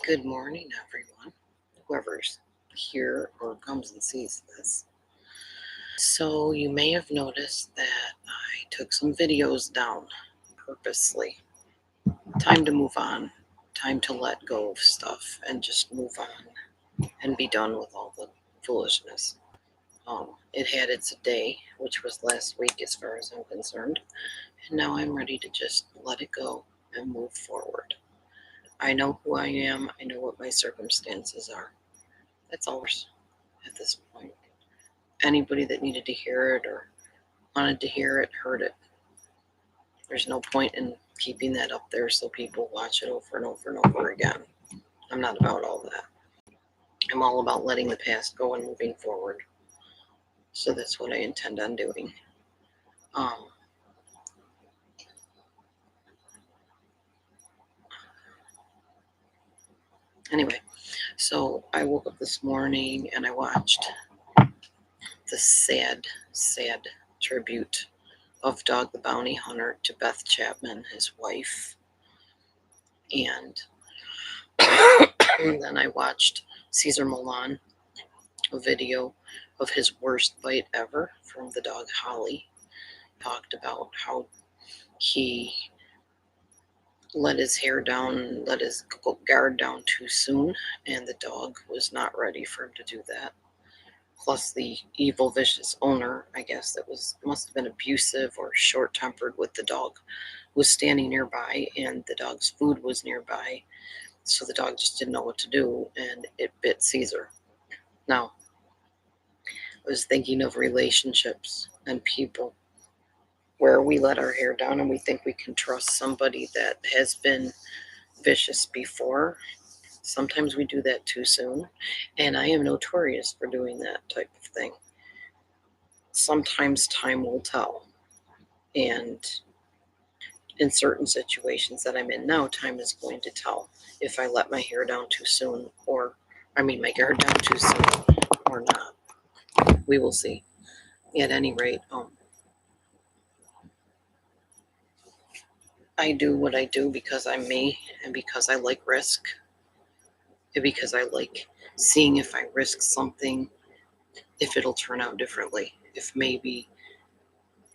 Good morning, everyone, whoever's here or comes and sees this. So, you may have noticed that I took some videos down purposely. Time to move on, time to let go of stuff and just move on and be done with all the foolishness. It had its day, which was last week as far as I'm concerned, and now I'm ready to just let it go and move forward. I know who I am, I know what my circumstances are. That's all at this point. Anybody that needed to hear it or wanted to hear it heard it. There's no point in keeping that up there so people watch it over and over and over again. I'm not about all that. I'm all about letting the past go and moving forward. So that's what I intend on doing. Anyway, so I woke up this morning and I watched the sad tribute of Dog the Bounty Hunter to Beth Chapman, his wife. And then I watched Cesar Millan, a video of his worst bite ever from the dog Holly. Talked about how he let his hair down, let his guard down too soon, and the dog was not ready for him to do that. Plus, the evil, vicious owner, I guess, that must have been abusive or short-tempered with the dog, was standing nearby, and the dog's food was nearby, so the dog just didn't know what to do, and it bit Caesar. Now, I was thinking of relationships and people where we let our hair down and we think we can trust somebody that has been vicious before. Sometimes we do that too soon, and I am notorious for doing that type of thing. Sometimes time will tell, and in certain situations that I'm in now, time is going to tell if I let my hair down too soon, my guard down too soon or not. We will see. At any rate, I do what I do because I'm me and because I like risk and because I like seeing if I risk something, if it'll turn out differently, if maybe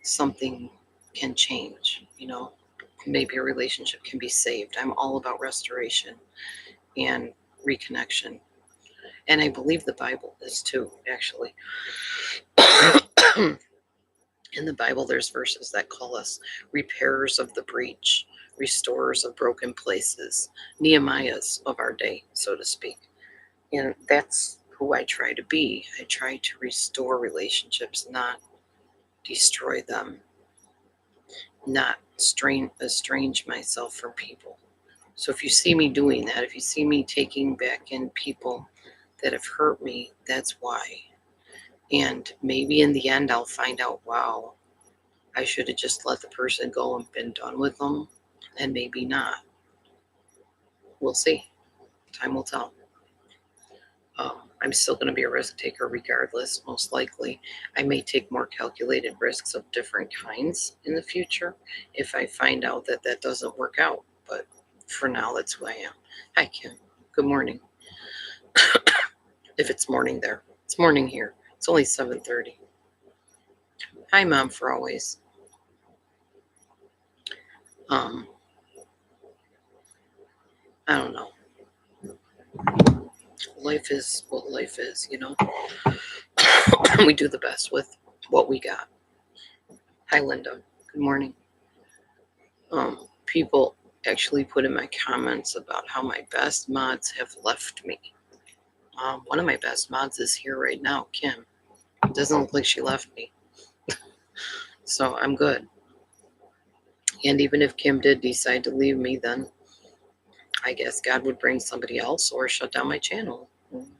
something can change, maybe a relationship can be saved. I'm all about restoration and reconnection. And I believe the Bible is too, actually. In the Bible, there's verses that call us repairers of the breach, restorers of broken places, Nehemiahs of our day, so to speak. And that's who I try to be. I try to restore relationships, not destroy them, not estrange myself from people. So if you see me doing that, if you see me taking back in people that have hurt me, that's why. And maybe in the end, I'll find out, wow, I should have just let the person go and been done with them, and maybe not. We'll see. Time will tell. I'm still going to be a risk taker regardless, most likely. I may take more calculated risks of different kinds in the future if I find out that that doesn't work out. But for now, that's who I am. Hi, Kim. Good morning. If it's morning there. It's morning here. It's only 7:30. Hi, Mom, for always. I don't know. Life is what life is, We do the best with what we got. Hi, Linda. Good morning. People actually put in my comments about how my best mods have left me. One of my best mods is here right now, Kim. It doesn't look like she left me. So I'm good. And even if Kim did decide to leave me, then I guess God would bring somebody else or shut down my channel.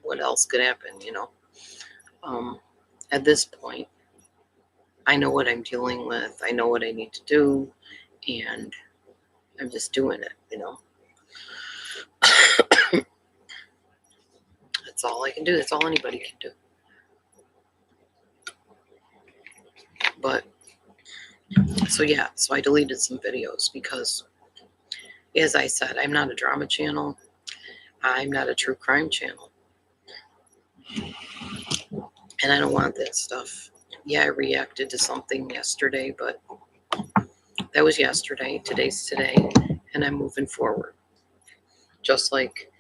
What else could happen, At this point, I know what I'm dealing with. I know what I need to do, and I'm just doing it, That's all I can do. That's all anybody can do. But, so I deleted some videos because, as I said, I'm not a drama channel. I'm not a true crime channel. And I don't want that stuff. Yeah, I reacted to something yesterday, but that was yesterday. Today's today. And I'm moving forward. Just like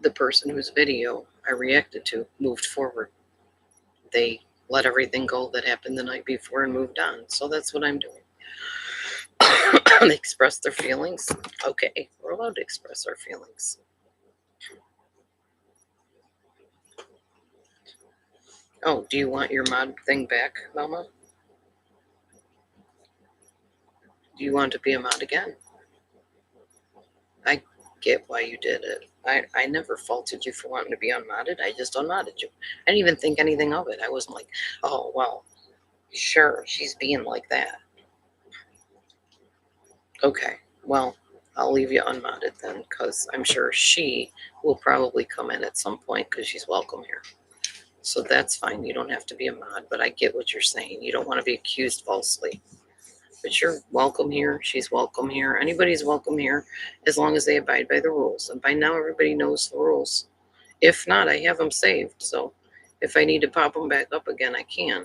the person whose video I reacted to moved forward. They let everything go that happened the night before and moved on. So that's what I'm doing. They express their feelings. Okay, we're allowed to express our feelings. Oh, do you want your mod thing back, Mama? Do you want to be a mod again? I get why you did it. I never faulted you for wanting to be unmodded. I just unmodded you. I didn't even think anything of it. I wasn't like, oh, well, sure, she's being like that. Okay, well, I'll leave you unmodded then, because I'm sure she will probably come in at some point because she's welcome here. So that's fine. You don't have to be a mod, but I get what you're saying. You don't want to be accused falsely. But you're welcome here. She's welcome here. Anybody's welcome here as long as they abide by the rules. And by now, everybody knows the rules. If not, I have them saved. So if I need to pop them back up again, I can.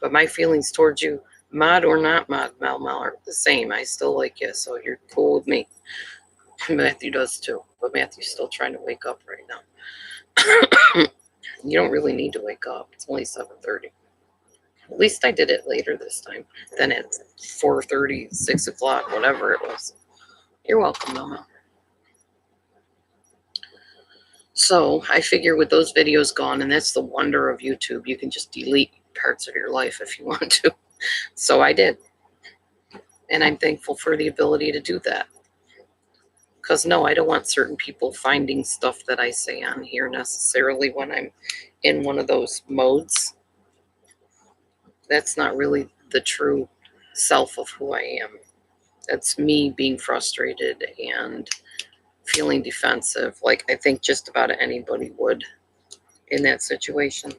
But my feelings towards you, mod or not mod, Mal, are the same. I still like you, so you're cool with me. Matthew does too. But Matthew's still trying to wake up right now. You don't really need to wake up. It's only 7:30. At least I did it later this time than at 4:30, 6 o'clock, whatever it was. You're welcome, Mama. So I figure with those videos gone, and that's the wonder of YouTube, you can just delete parts of your life if you want to. So I did. And I'm thankful for the ability to do that. Because no, I don't want certain people finding stuff that I say on here necessarily when I'm in one of those modes. That's not really the true self of who I am. That's me being frustrated and feeling defensive, like I think just about anybody would in that situation.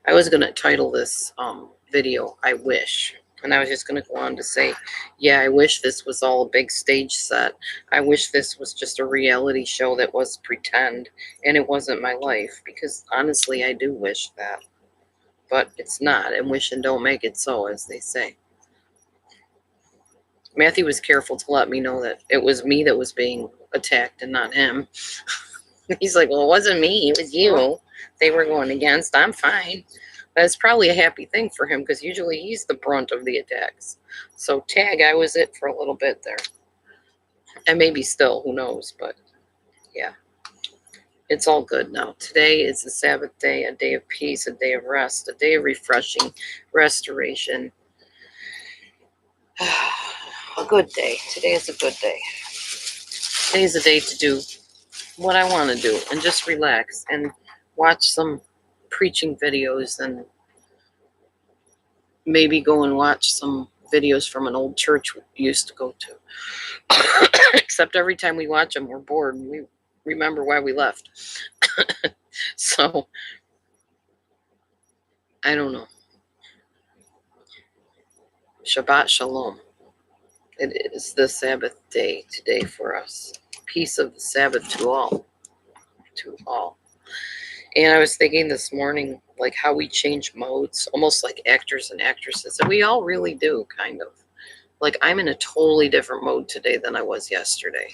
I was going to title this video, I Wish. And I was just going to go on to say, yeah, I wish this was all a big stage set. I wish this was just a reality show that was pretend and it wasn't my life. Because honestly, I do wish that. But it's not. And wish and don't make it so, as they say. Matthew was careful to let me know that it was me that was being attacked and not him. He's like, well, it wasn't me. It was you they were going against. I'm fine. That's probably a happy thing for him because usually he's the brunt of the attacks. So tag, I was it for a little bit there. And maybe still, who knows. But yeah, it's all good now. Today is a Sabbath day, a day of peace, a day of rest, a day of refreshing, restoration. A good day. Today is a good day. Today is a day to do what I want to do and just relax and watch some preaching videos and maybe go and watch some videos from an old church we used to go to. Except every time we watch them, we're bored and we remember why we left. So, I don't know. Shabbat Shalom. It is the Sabbath day today for us. Peace of the Sabbath to all. To all. And I was thinking this morning, like how we change modes, almost like actors and actresses. And we all really do, kind of. Like I'm in a totally different mode today than I was yesterday.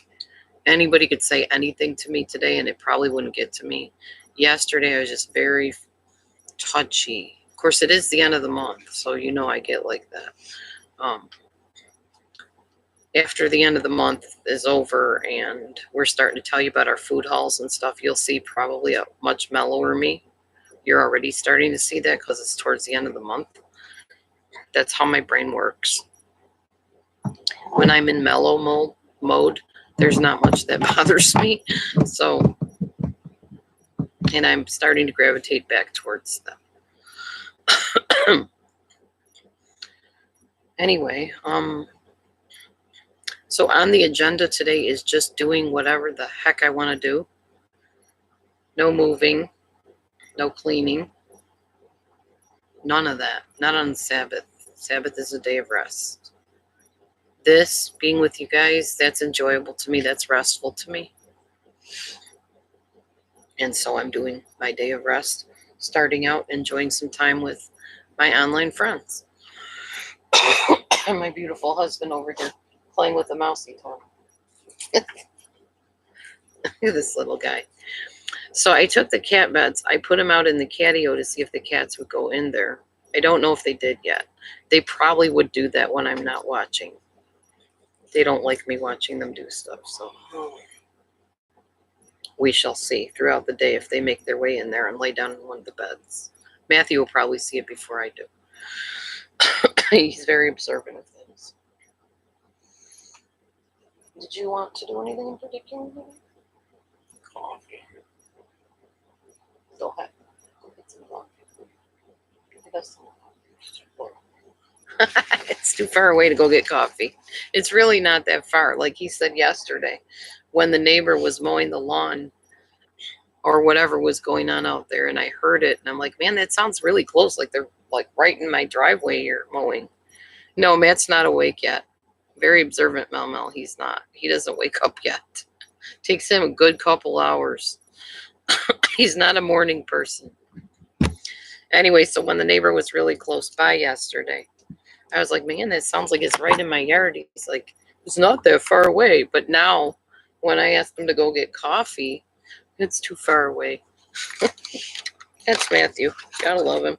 Anybody could say anything to me today and it probably wouldn't get to me. Yesterday I was just very touchy. Of course, it is the end of the month, so you know I get like that. After the end of the month is over and we're starting to tell you about our food hauls and stuff, you'll see probably a much mellower me. You're already starting to see that because it's towards the end of the month. That's how my brain works. When I'm in mellow mode, there's not much that bothers me. So, and I'm starting to gravitate back towards them. Anyway, so on the agenda today is just doing whatever the heck I want to do. No moving, no cleaning, none of that. Not on Sabbath. Sabbath is a day of rest. This, being with you guys, that's enjoyable to me. That's restful to me. And so I'm doing my day of rest, starting out enjoying some time with my online friends. And my beautiful husband over here playing with the mousey toy. Look at this little guy. So I took the cat beds. I put them out in the catio to see if the cats would go in there. I don't know if they did yet. They probably would do that when I'm not watching. They don't like me watching them do stuff, so we shall see throughout the day if they make their way in there and lay down in one of the beds. Matthew will probably see it before I do. He's very observant of things. Did you want to do anything in particular? Coffee. Go ahead. Go get some coffee. It's too far away to go get coffee. It's really not that far. Like he said yesterday, when the neighbor was mowing the lawn or whatever was going on out there, and I heard it, and I'm like, man, that sounds really close. Like they're like right in my driveway here mowing. No, Matt's not awake yet. Very observant, Mel. He's not. He doesn't wake up yet. Takes him a good couple hours. He's not a morning person. Anyway, so when the neighbor was really close by yesterday, I was like, man, that sounds like it's right in my yard. He's like, it's not that far away. But now, when I asked him to go get coffee, it's too far away. That's Matthew. Gotta love him.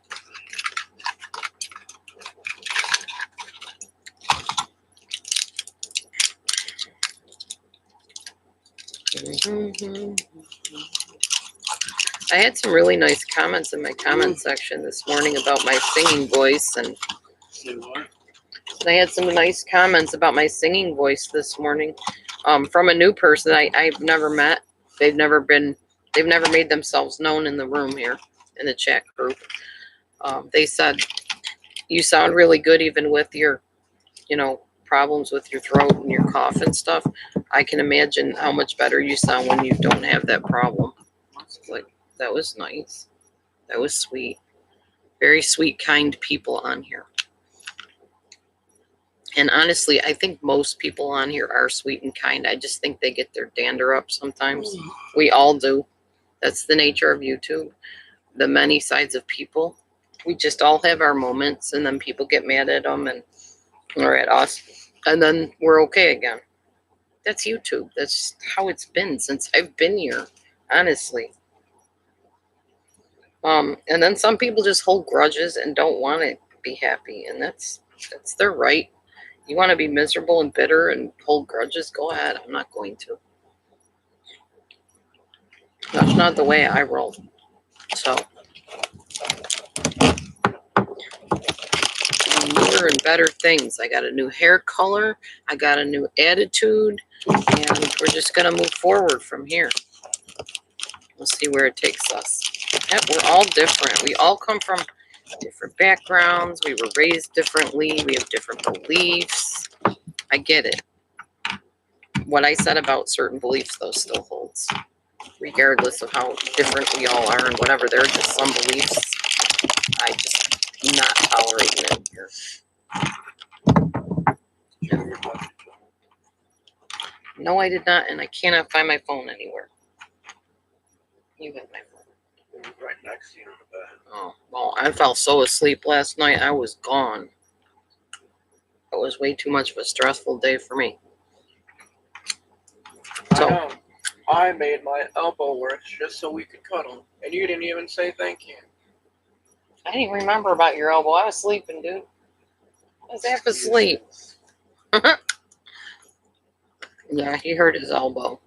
I had some really nice comments in my comment section this morning about my singing voice, and I had some nice comments about my singing voice this morning from a new person I've never met. They've never made themselves known in the room here in the chat group. They said, you sound really good even with your, problems with your throat and your cough and stuff. I can imagine how much better you sound when you don't have that problem. Like, that was nice. That was sweet. Very sweet, kind people on here. And honestly, I think most people on here are sweet and kind. I just think they get their dander up sometimes. We all do. That's the nature of YouTube. The many sides of people. We just all have our moments, and then people get mad at them or at us, and then we're okay again. That's YouTube. That's how it's been since I've been here, honestly. And then some people just hold grudges and don't want to be happy, and that's their right. You want to be miserable and bitter and hold grudges? Go ahead. I'm not going to. That's not the way I roll. So, newer and better things. I got a new hair color. I got a new attitude. And we're just going to move forward from here. We'll see where it takes us. Yep, we're all different. We all come from different backgrounds. We were raised differently. We have different beliefs. I get it. What I said about certain beliefs, though, still holds. Regardless of how different we all are and whatever. There are just some beliefs I just not tolerating it here. No, I did not, and I cannot find my phone anywhere. You have my phone. Right next to you in the bed. Oh, well, I fell so asleep last night, I was gone. It was way too much of a stressful day for me. So, I made my elbow worse just so we could cuddle, and you didn't even say thank you. I didn't remember about your elbow. I was sleeping, dude. I was half asleep. Yeah, he hurt his elbow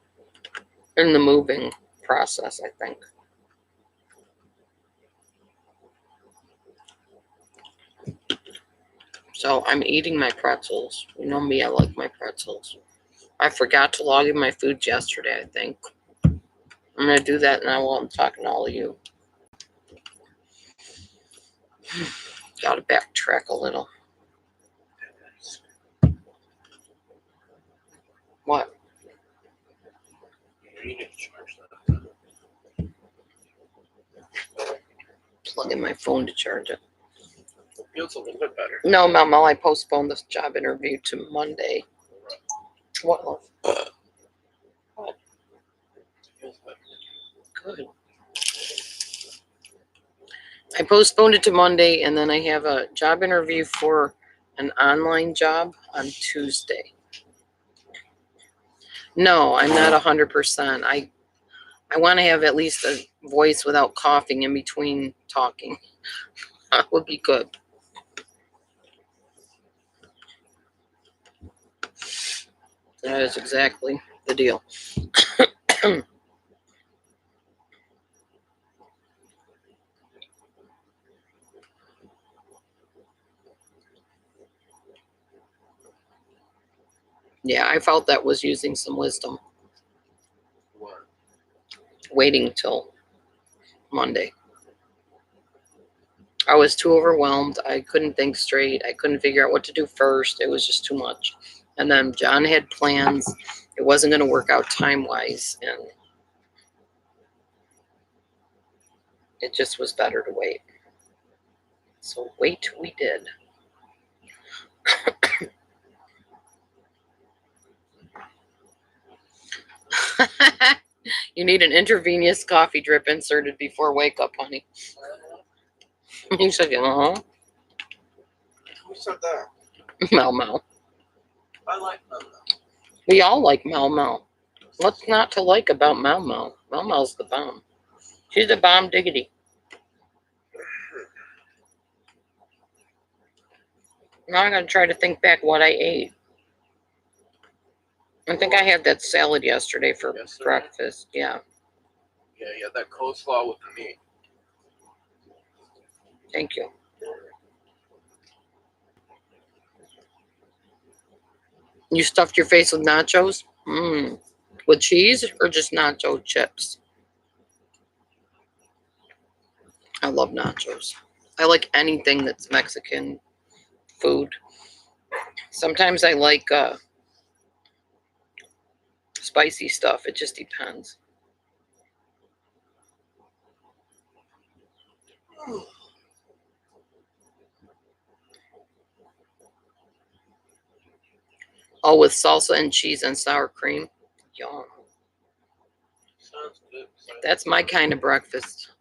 in the moving process, I think. So I'm eating my pretzels. You know me, I like my pretzels. I forgot to log in my foods yesterday, I think. I'm going to do that now while I'm talking to all of you. Got to backtrack a little. What? You need to charge that. Plug in my phone to charge it. It feels a little bit better. No, Mama, I postponed this job interview to Monday. What, love? What? Good. I postponed it to Monday, and then I have a job interview for an online job on Tuesday. No, I'm not 100%. I want to have at least a voice without coughing in between talking. That would be good. That is exactly the deal. Yeah, I felt that was using some wisdom. What? Waiting till Monday. I was too overwhelmed. I couldn't think straight. I couldn't figure out what to do first. It was just too much. And then John had plans. It wasn't going to work out time-wise, and it just was better to wait. So wait we did. You need an intravenous coffee drip inserted before wake up, honey. He said, Who said that? Mel Mel. I like them. We all like Mel Mel. What's not to like about Mel Mel? Mel Mel's the bomb. She's the bomb diggity. Now I'm going to try to think back what I ate. I think I had that salad yesterday for breakfast. Yeah. Yeah, that coleslaw with the meat. Thank you. You stuffed your face with nachos? With cheese or just nacho chips? I love nachos. I like anything that's Mexican food. Sometimes I like spicy stuff. It just depends. Oh, with salsa and cheese and sour cream. Yum. Sounds good. That's my kind of breakfast.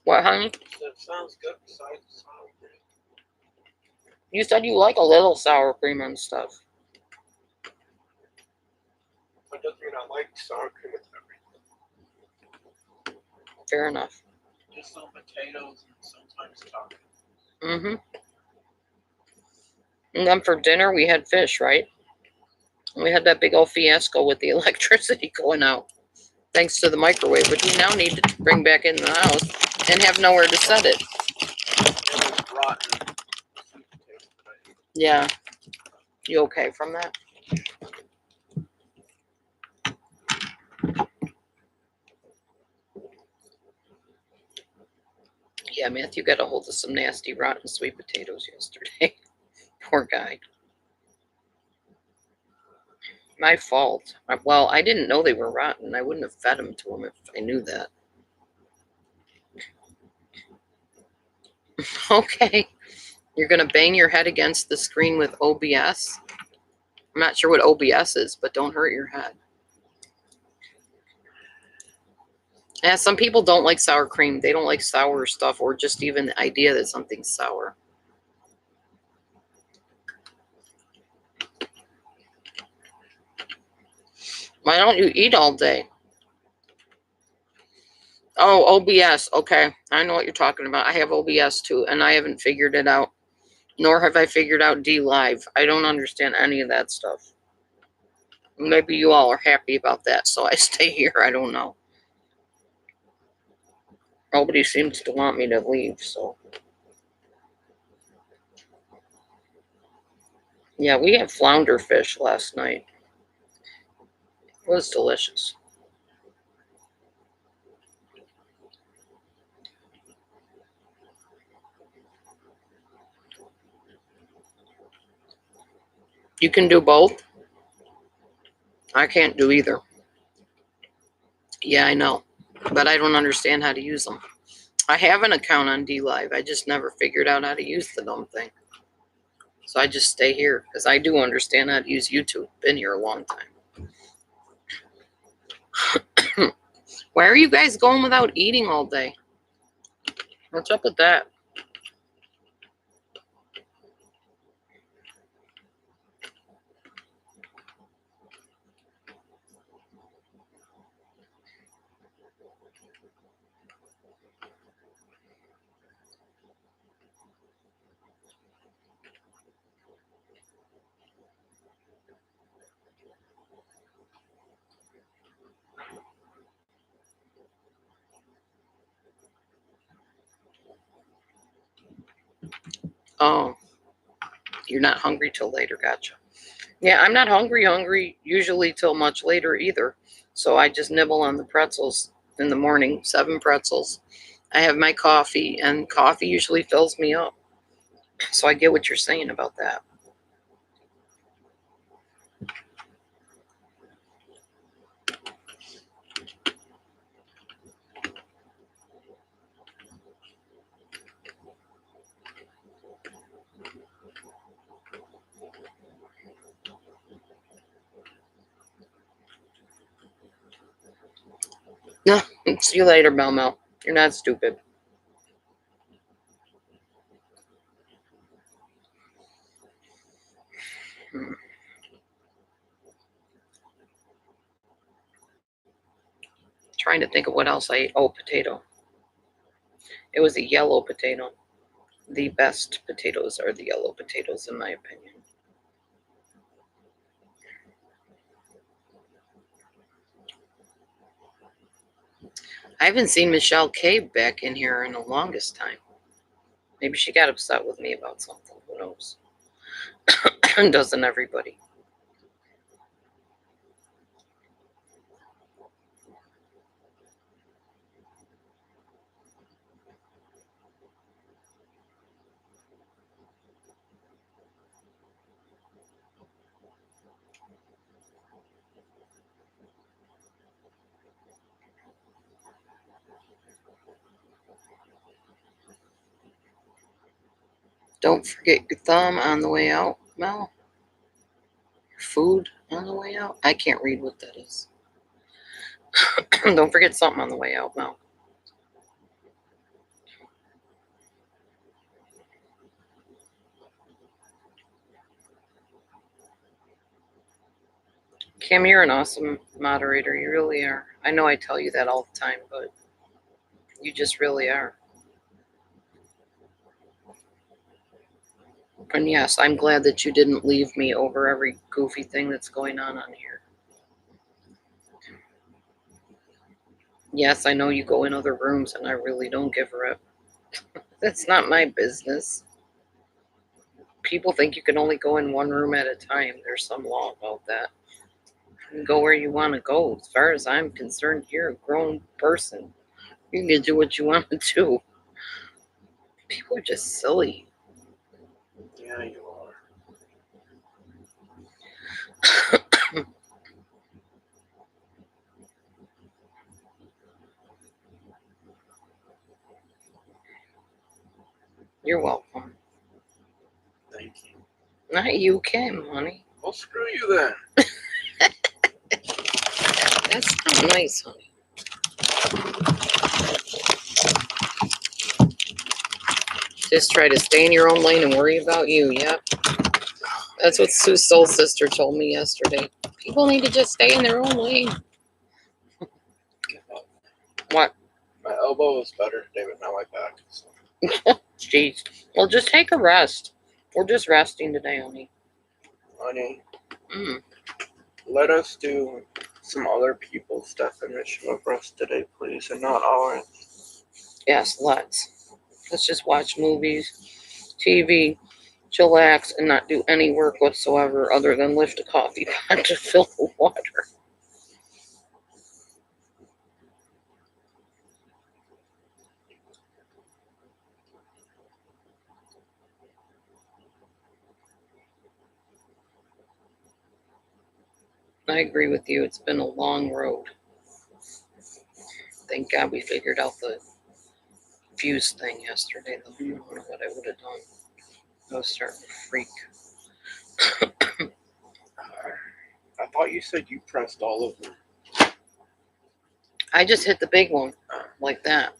What, honey? That sounds good besides the sour cream. You said you like a little sour cream and stuff. That doesn't mean I like sour cream with everything. Fair enough. Just some potatoes and sometimes taco. Mm-hmm. And then for dinner, we had fish, right? We had that big old fiasco with the electricity going out, thanks to the microwave, which we now need to bring back in the house and have nowhere to set it. It was rotten. Yeah. You okay from that? Yeah, Matthew got a hold of some nasty, rotten sweet potatoes yesterday. Poor guy. My fault. Well, I didn't know they were rotten. I wouldn't have fed them to him if I knew that. Okay. You're going to bang your head against the screen with OBS? I'm not sure what OBS is, but don't hurt your head. Yeah, some people don't like sour cream. They don't like sour stuff or just even the idea that something's sour. Why don't you eat all day? Oh, OBS. Okay. I know what you're talking about. I have OBS too, and I haven't figured it out. Nor have I figured out D Live. I don't understand any of that stuff. Maybe you all are happy about that, so I stay here. I don't know. Nobody seems to want me to leave, so. Yeah, we had flounder fish last night. It was delicious. You can do both? I can't do either. Yeah, I know. But I don't understand how to use them. I have an account on D Live. I just never figured out how to use the dumb thing. So I just stay here because I do understand how to use YouTube. Been here a long time. Why are you guys going without eating all day? What's up with that? Oh, you're not hungry till later. Gotcha. Yeah, I'm not hungry usually till much later either. So I just nibble on the pretzels in the morning, 7 pretzels. I have my coffee, and coffee usually fills me up. So I get what you're saying about that. No, see you later, Mel Mel. You're not stupid. Hmm. Trying to think of what else I ate. Oh, potato. It was a yellow potato. The best potatoes are the yellow potatoes, in my opinion. I haven't seen Michelle K back in here in the longest time. Maybe she got upset with me about something. Who knows? Doesn't everybody? Don't forget your thumb on the way out, Mel. Your food on the way out. I can't read what that is. Don't forget something on the way out, Mel. Kim, you're an awesome moderator. You really are. I know I tell you that all the time, but you just really are. And yes, I'm glad that you didn't leave me over every goofy thing that's going on here. Yes, I know you go in other rooms, and I really don't give a rip. That's not my business. People think you can only go in one room at a time. There's some law about that. You can go where you want to go. As far as I'm concerned, you're a grown person. You can do what you want to do. People are just silly. Yeah, you are. You're welcome. Thank you. Not you, Kim, honey. Well, screw you then. That's not nice, honey. Just try to stay in your own lane and worry about you. Yep. That's what Sue's soul sister told me yesterday. People need to just stay in their own lane. What? My elbow is better today, but not my back. So. Jeez. Well, just take a rest. We're just resting today, honey. Honey, Mm. let us do some other people's definition of rest today, please, and not ours. Yes, let's. Let's just watch movies, TV, chillax, and not do any work whatsoever other than lift a coffee pot to fill the water. I agree with you. It's been a long road. Thank God we figured out the fuse thing yesterday. Though. I don't know what I would have done. I was starting to freak. I thought you said you pressed all of them. I just hit the big one like that.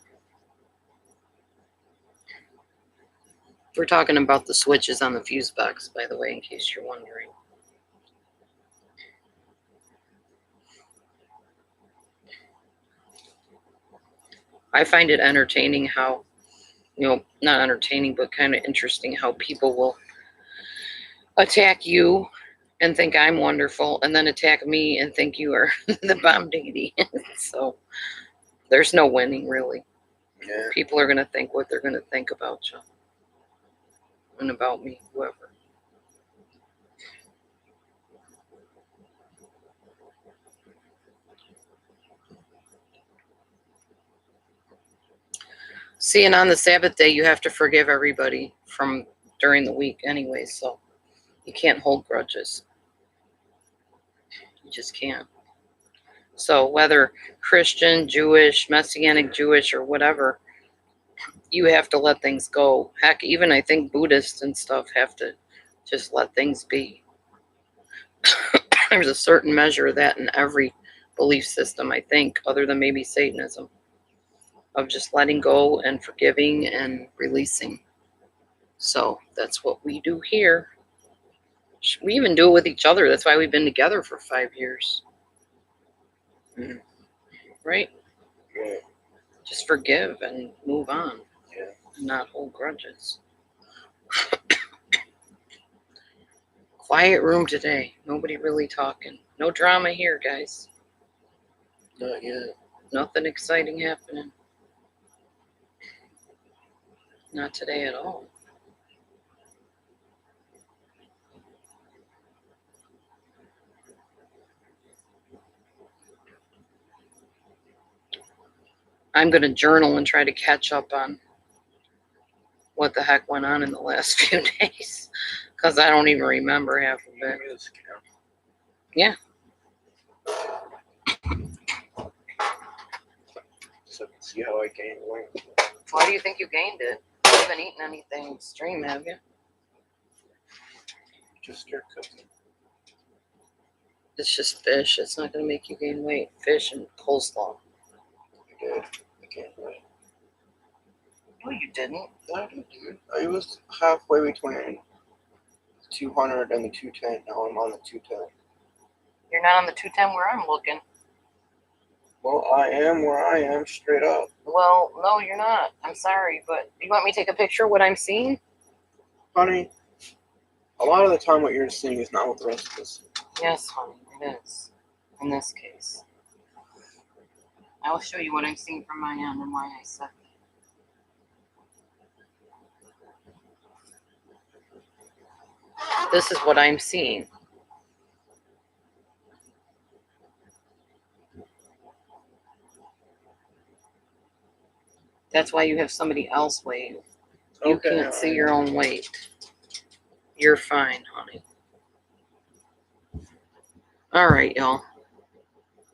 We're talking about the switches on the fuse box, by the way, in case you're wondering. I find it entertaining how, not entertaining, but kind of interesting how people will attack you and think I'm wonderful, and then attack me and think you are the bomb diggity. So there's no winning, really. Yeah. People are going to think what they're going to think about you and about me, whoever. See, and on the Sabbath day, you have to forgive everybody from during the week anyway, so you can't hold grudges. You just can't. So whether Christian, Jewish, Messianic Jewish, or whatever, you have to let things go. Heck, even I think Buddhists and stuff have to just let things be. There's a certain measure of that in every belief system, I think, other than maybe Satanism, of just letting go and forgiving and releasing. So that's what we do here. We even do it with each other. That's why we've been together for 5 years. Mm-hmm. Right? Yeah. Just forgive and move on. Yeah. And not hold grudges. Quiet room today. Nobody really talking. No drama here, guys. Not yet. Nothing exciting happening. Not today at all. I'm going to journal and try to catch up on what the heck went on in the last few days, because I don't even remember half of it. Yeah. So I can see how I gained weight. Why do you think you gained it? You haven't eaten anything extreme, have you? Just your cooking. It's just fish. It's not going to make you gain weight. Fish and coleslaw. I did. I gained weight. No, you didn't. I did, dude. I was halfway between 200 and the 210. Now I'm on the 210. You're not on the 210 where I'm looking. Well, I am where I am, straight up. Well, no, you're not. I'm sorry, but you want me to take a picture of what I'm seeing? Honey, a lot of the time what you're seeing is not what the rest of us see. Yes, honey, it is. In this case. I will show you what I'm seeing from my end and why I said that. This is what I'm seeing. That's why you have somebody else weigh you. You can't see your own weight. You're fine, honey. All right, y'all.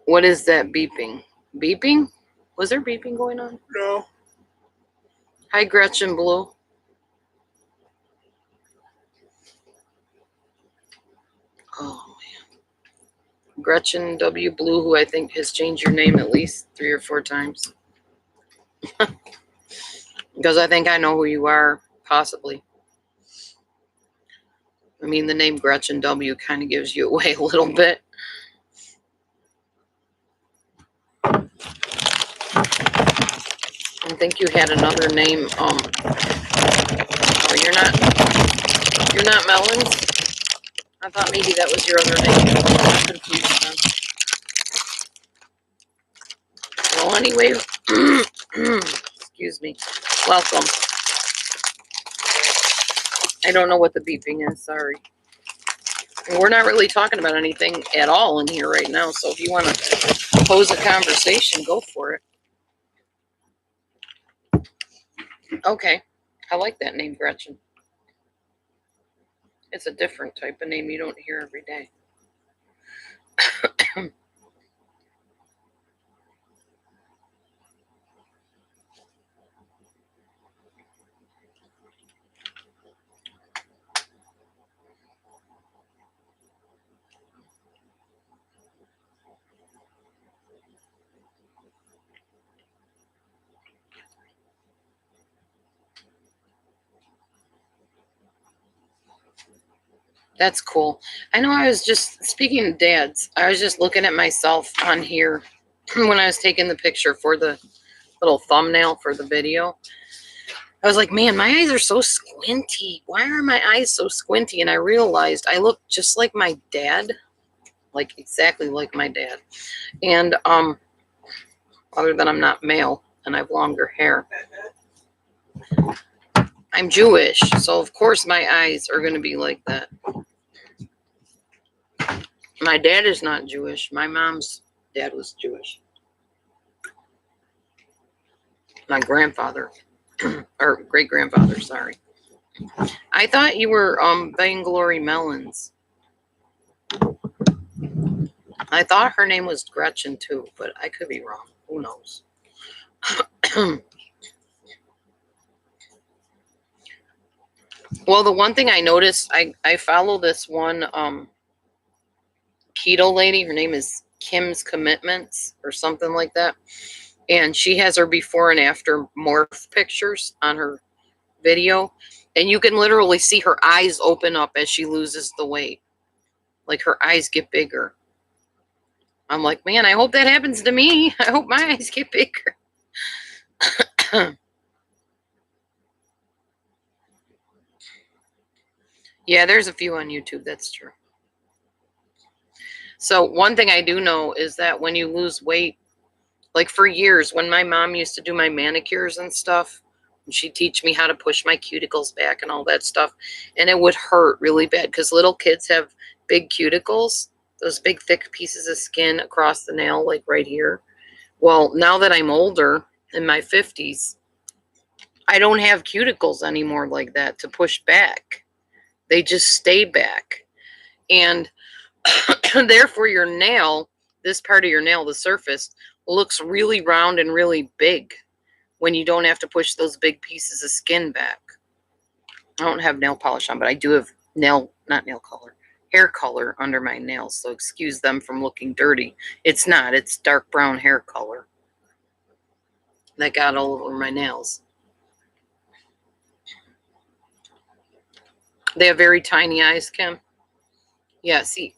What is that beeping? Beeping? Was there beeping going on? No. Hi, Gretchen Blue. Oh, man. Gretchen W. Blue, who I think has changed your name at least 3 or 4 times. Because I think I know who you are, possibly. I mean, the name Gretchen W. kind of gives you away a little bit. I think you had another name. Oh, you're not Melons? I thought maybe that was your other name. I'm confused then. Well, anyway, excuse me. Welcome. I don't know what the beeping is. Sorry. We're not really talking about anything at all in here right now. So if you want to pose a conversation, go for it. Okay. I like that name, Gretchen. It's a different type of name you don't hear every day. That's cool. I know I was just, speaking of dads, I was just looking at myself on here when I was taking the picture for the little thumbnail for the video. I was like, man, my eyes are so squinty. Why are my eyes so squinty? And I realized I look just like my dad, like exactly like my dad. And other than I'm not male and I have longer hair. I'm Jewish, so of course my eyes are going to be like that. My dad is not Jewish. My mom's dad was Jewish. My grandfather, or great grandfather, sorry. I thought you were Vainglory Melons. I thought her name was Gretchen too, but I could be wrong. Who knows? Well, the one thing I noticed, I follow this one keto lady. Her name is Kim's Commitments or something like that. And she has her before and after morph pictures on her video. And you can literally see her eyes open up as she loses the weight. Like her eyes get bigger. I'm like, man, I hope that happens to me. I hope my eyes get bigger. Yeah, there's a few on YouTube. That's true. So one thing I do know is that when you lose weight, like for years, when my mom used to do my manicures and stuff, and she'd teach me how to push my cuticles back and all that stuff, and it would hurt really bad because little kids have big cuticles, those big thick pieces of skin across the nail, like right here. Well, now that I'm older, in my 50s, I don't have cuticles anymore like that to push back. They just stay back. And therefore, your nail, this part of your nail, the surface, looks really round and really big when you don't have to push those big pieces of skin back. I don't have nail polish on, but I do have hair color under my nails, so excuse them from looking dirty. It's not, it's dark brown hair color that got all over my nails. They have very tiny eyes, Kim. Yeah, see,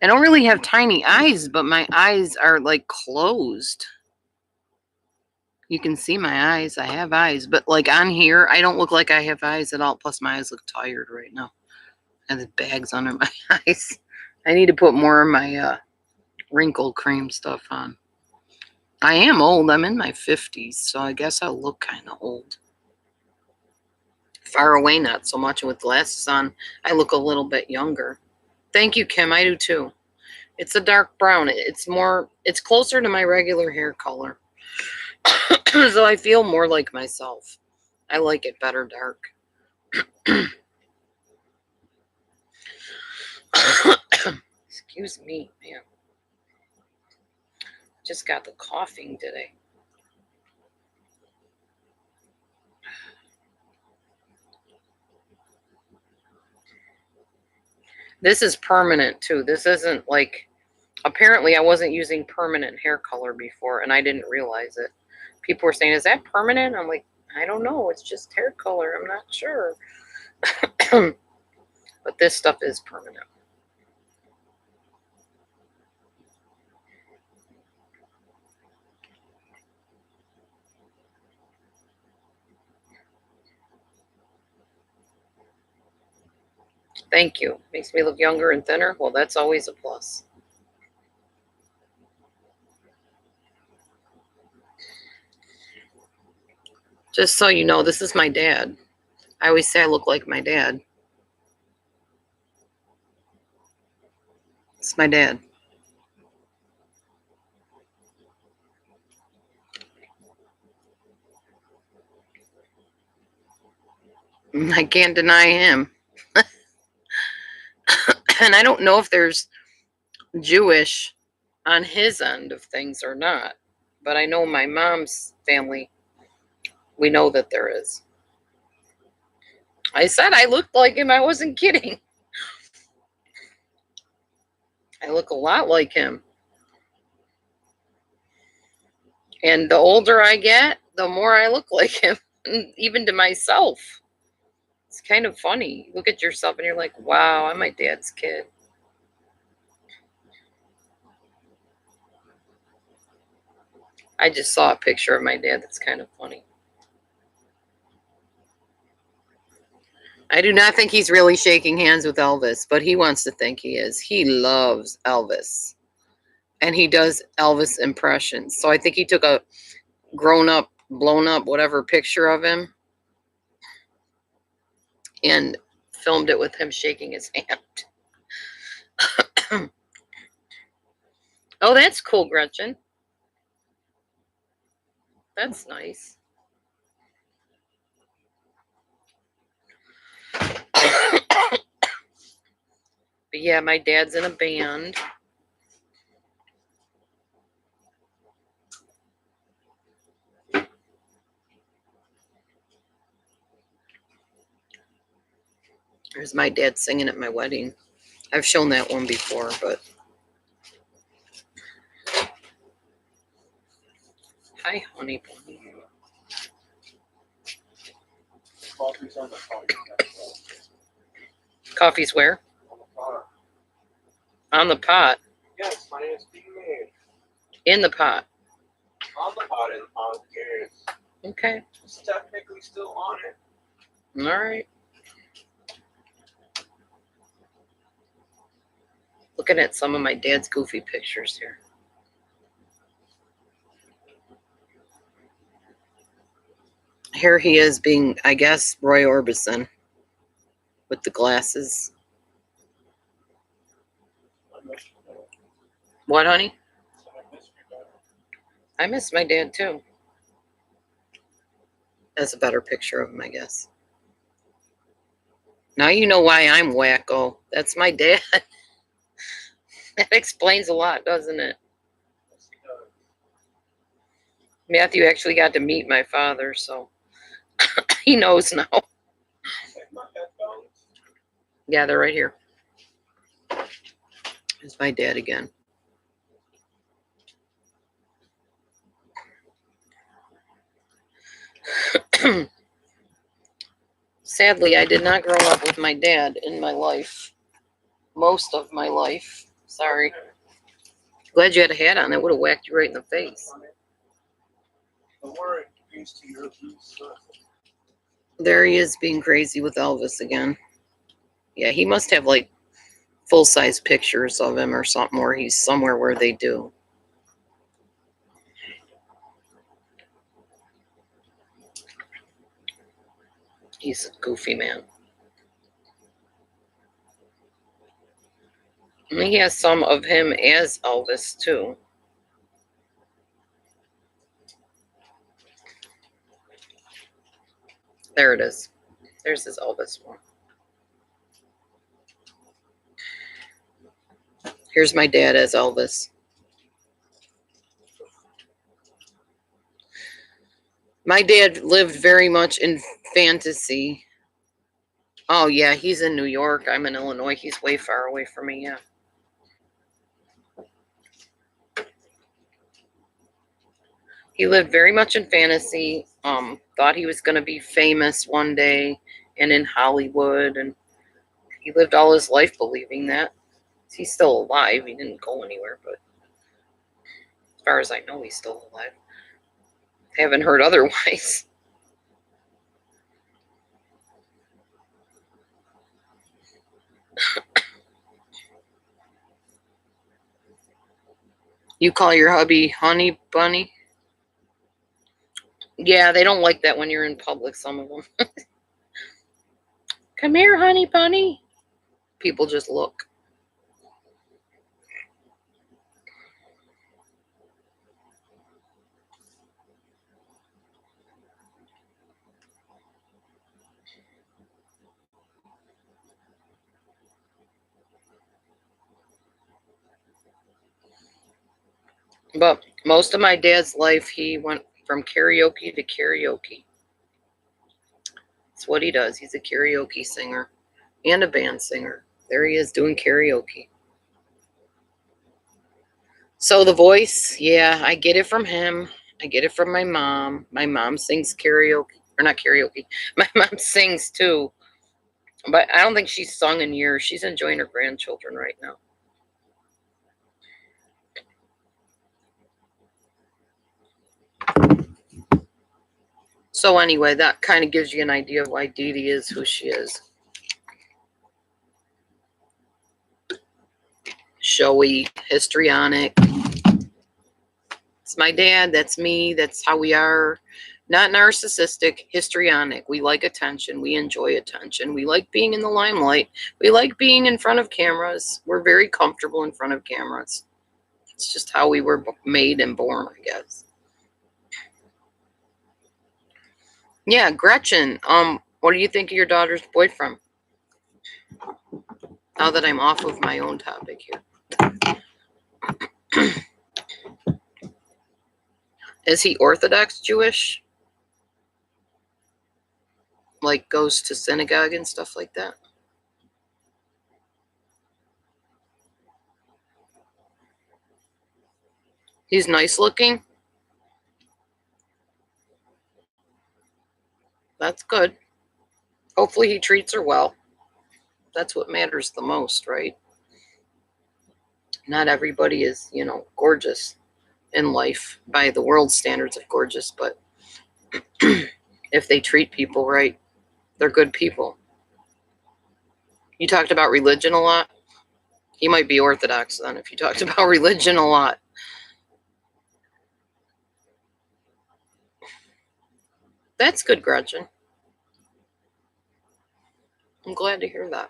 I don't really have tiny eyes, but my eyes are like closed. You can see my eyes. I have eyes, but like on here, I don't look like I have eyes at all. Plus, my eyes look tired right now. And the bags under my eyes. I need to put more of my wrinkle cream stuff on. I am old. I'm in my 50s, so I guess I look kind of old. Far away, not so much. And with glasses on, I look a little bit younger. Thank you, Kim. I do too. It's a dark brown. It's closer to my regular hair color. So I feel more like myself. I like it better dark. Excuse me, man. Just got the coughing today. This is permanent too. This isn't like, apparently I wasn't using permanent hair color before and I didn't realize it. People were saying, is that permanent? I'm like, I don't know. It's just hair color. I'm not sure. But this stuff is permanent. Thank you. Makes me look younger and thinner. Well, that's always a plus. Just so you know, this is my dad. I always say I look like my dad. It's my dad. I can't deny him. And I don't know if there's Jewish on his end of things or not. But I know my mom's family, we know that there is. I said I looked like him. I wasn't kidding. I look a lot like him. And the older I get, the more I look like him, even to myself. It's kind of funny. You look at yourself and you're like, wow, I'm my dad's kid. I just saw a picture of my dad that's kind of funny. I do not think he's really shaking hands with Elvis, but he wants to think he is. He loves Elvis. And he does Elvis impressions. So I think he took a grown up, blown up, whatever picture of him and filmed it with him shaking his hand. Oh, that's cool, Gretchen. That's nice. But yeah, my dad's in a band. There's my dad singing at my wedding. I've shown that one before, but hi, honey bunny. Coffee's on the pot. Coffee's where? On the pot. On the pot. Yes, my name is being made. In the pot. On the pot and on cares. Okay. It's technically still on it. All right. Looking at some of my dad's goofy pictures here. Here he is being, I guess, Roy Orbison with the glasses. What, honey? I miss my dad too. That's a better picture of him, I guess. Now you know why I'm wacko. That's my dad. That explains a lot, doesn't it? Matthew actually got to meet my father, so he knows now. Yeah, they're right here. There's my dad again. Sadly, I did not grow up with my dad in my life. Most of my life. Sorry. Glad you had a hat on. That would have whacked you right in the face. There he is being crazy with Elvis again. Yeah, he must have like full-size pictures of him or something where he's somewhere where they do. He's a goofy man. And he has some of him as Elvis, too. There it is. There's his Elvis one. Here's my dad as Elvis. My dad lived very much in fantasy. Oh, yeah, he's in New York. I'm in Illinois. He's way far away from me, yeah. He lived very much in fantasy. Thought he was going to be famous one day and in Hollywood. And he lived all his life believing that. He's still alive. He didn't go anywhere, but as far as I know, he's still alive. I haven't heard otherwise. You call your hubby Honey Bunny? Yeah, they don't like that when you're in public, some of them. Come here, Honey Bunny. People just look. But most of my dad's life, he went from karaoke to karaoke. That's what he does. He's a karaoke singer and a band singer. There he is doing karaoke. So the voice, yeah, I get it from him. I get it from my mom. My mom sings karaoke, or not karaoke. My mom sings too. But I don't think she's sung in years. She's enjoying her grandchildren right now. So anyway, that kind of gives you an idea of why Dee Dee is who she is. Showy, histrionic. It's my dad, that's me, that's how we are. Not narcissistic, histrionic. We like attention. We enjoy attention. We like being in the limelight. We like being in front of cameras. We're very comfortable in front of cameras. It's just how we were made and born, I guess. Yeah, Gretchen, what do you think of your daughter's boyfriend? Now that I'm off of my own topic here. Is he Orthodox Jewish? Like goes to synagogue and stuff like that? He's nice looking? That's good. Hopefully he treats her well. That's what matters the most, right? Not everybody is, gorgeous in life by the world standards of gorgeous, but if they treat people right, they're good people. You talked about religion a lot. He might be Orthodox then if you talked about religion a lot. That's good, Gretchen. I'm glad to hear that.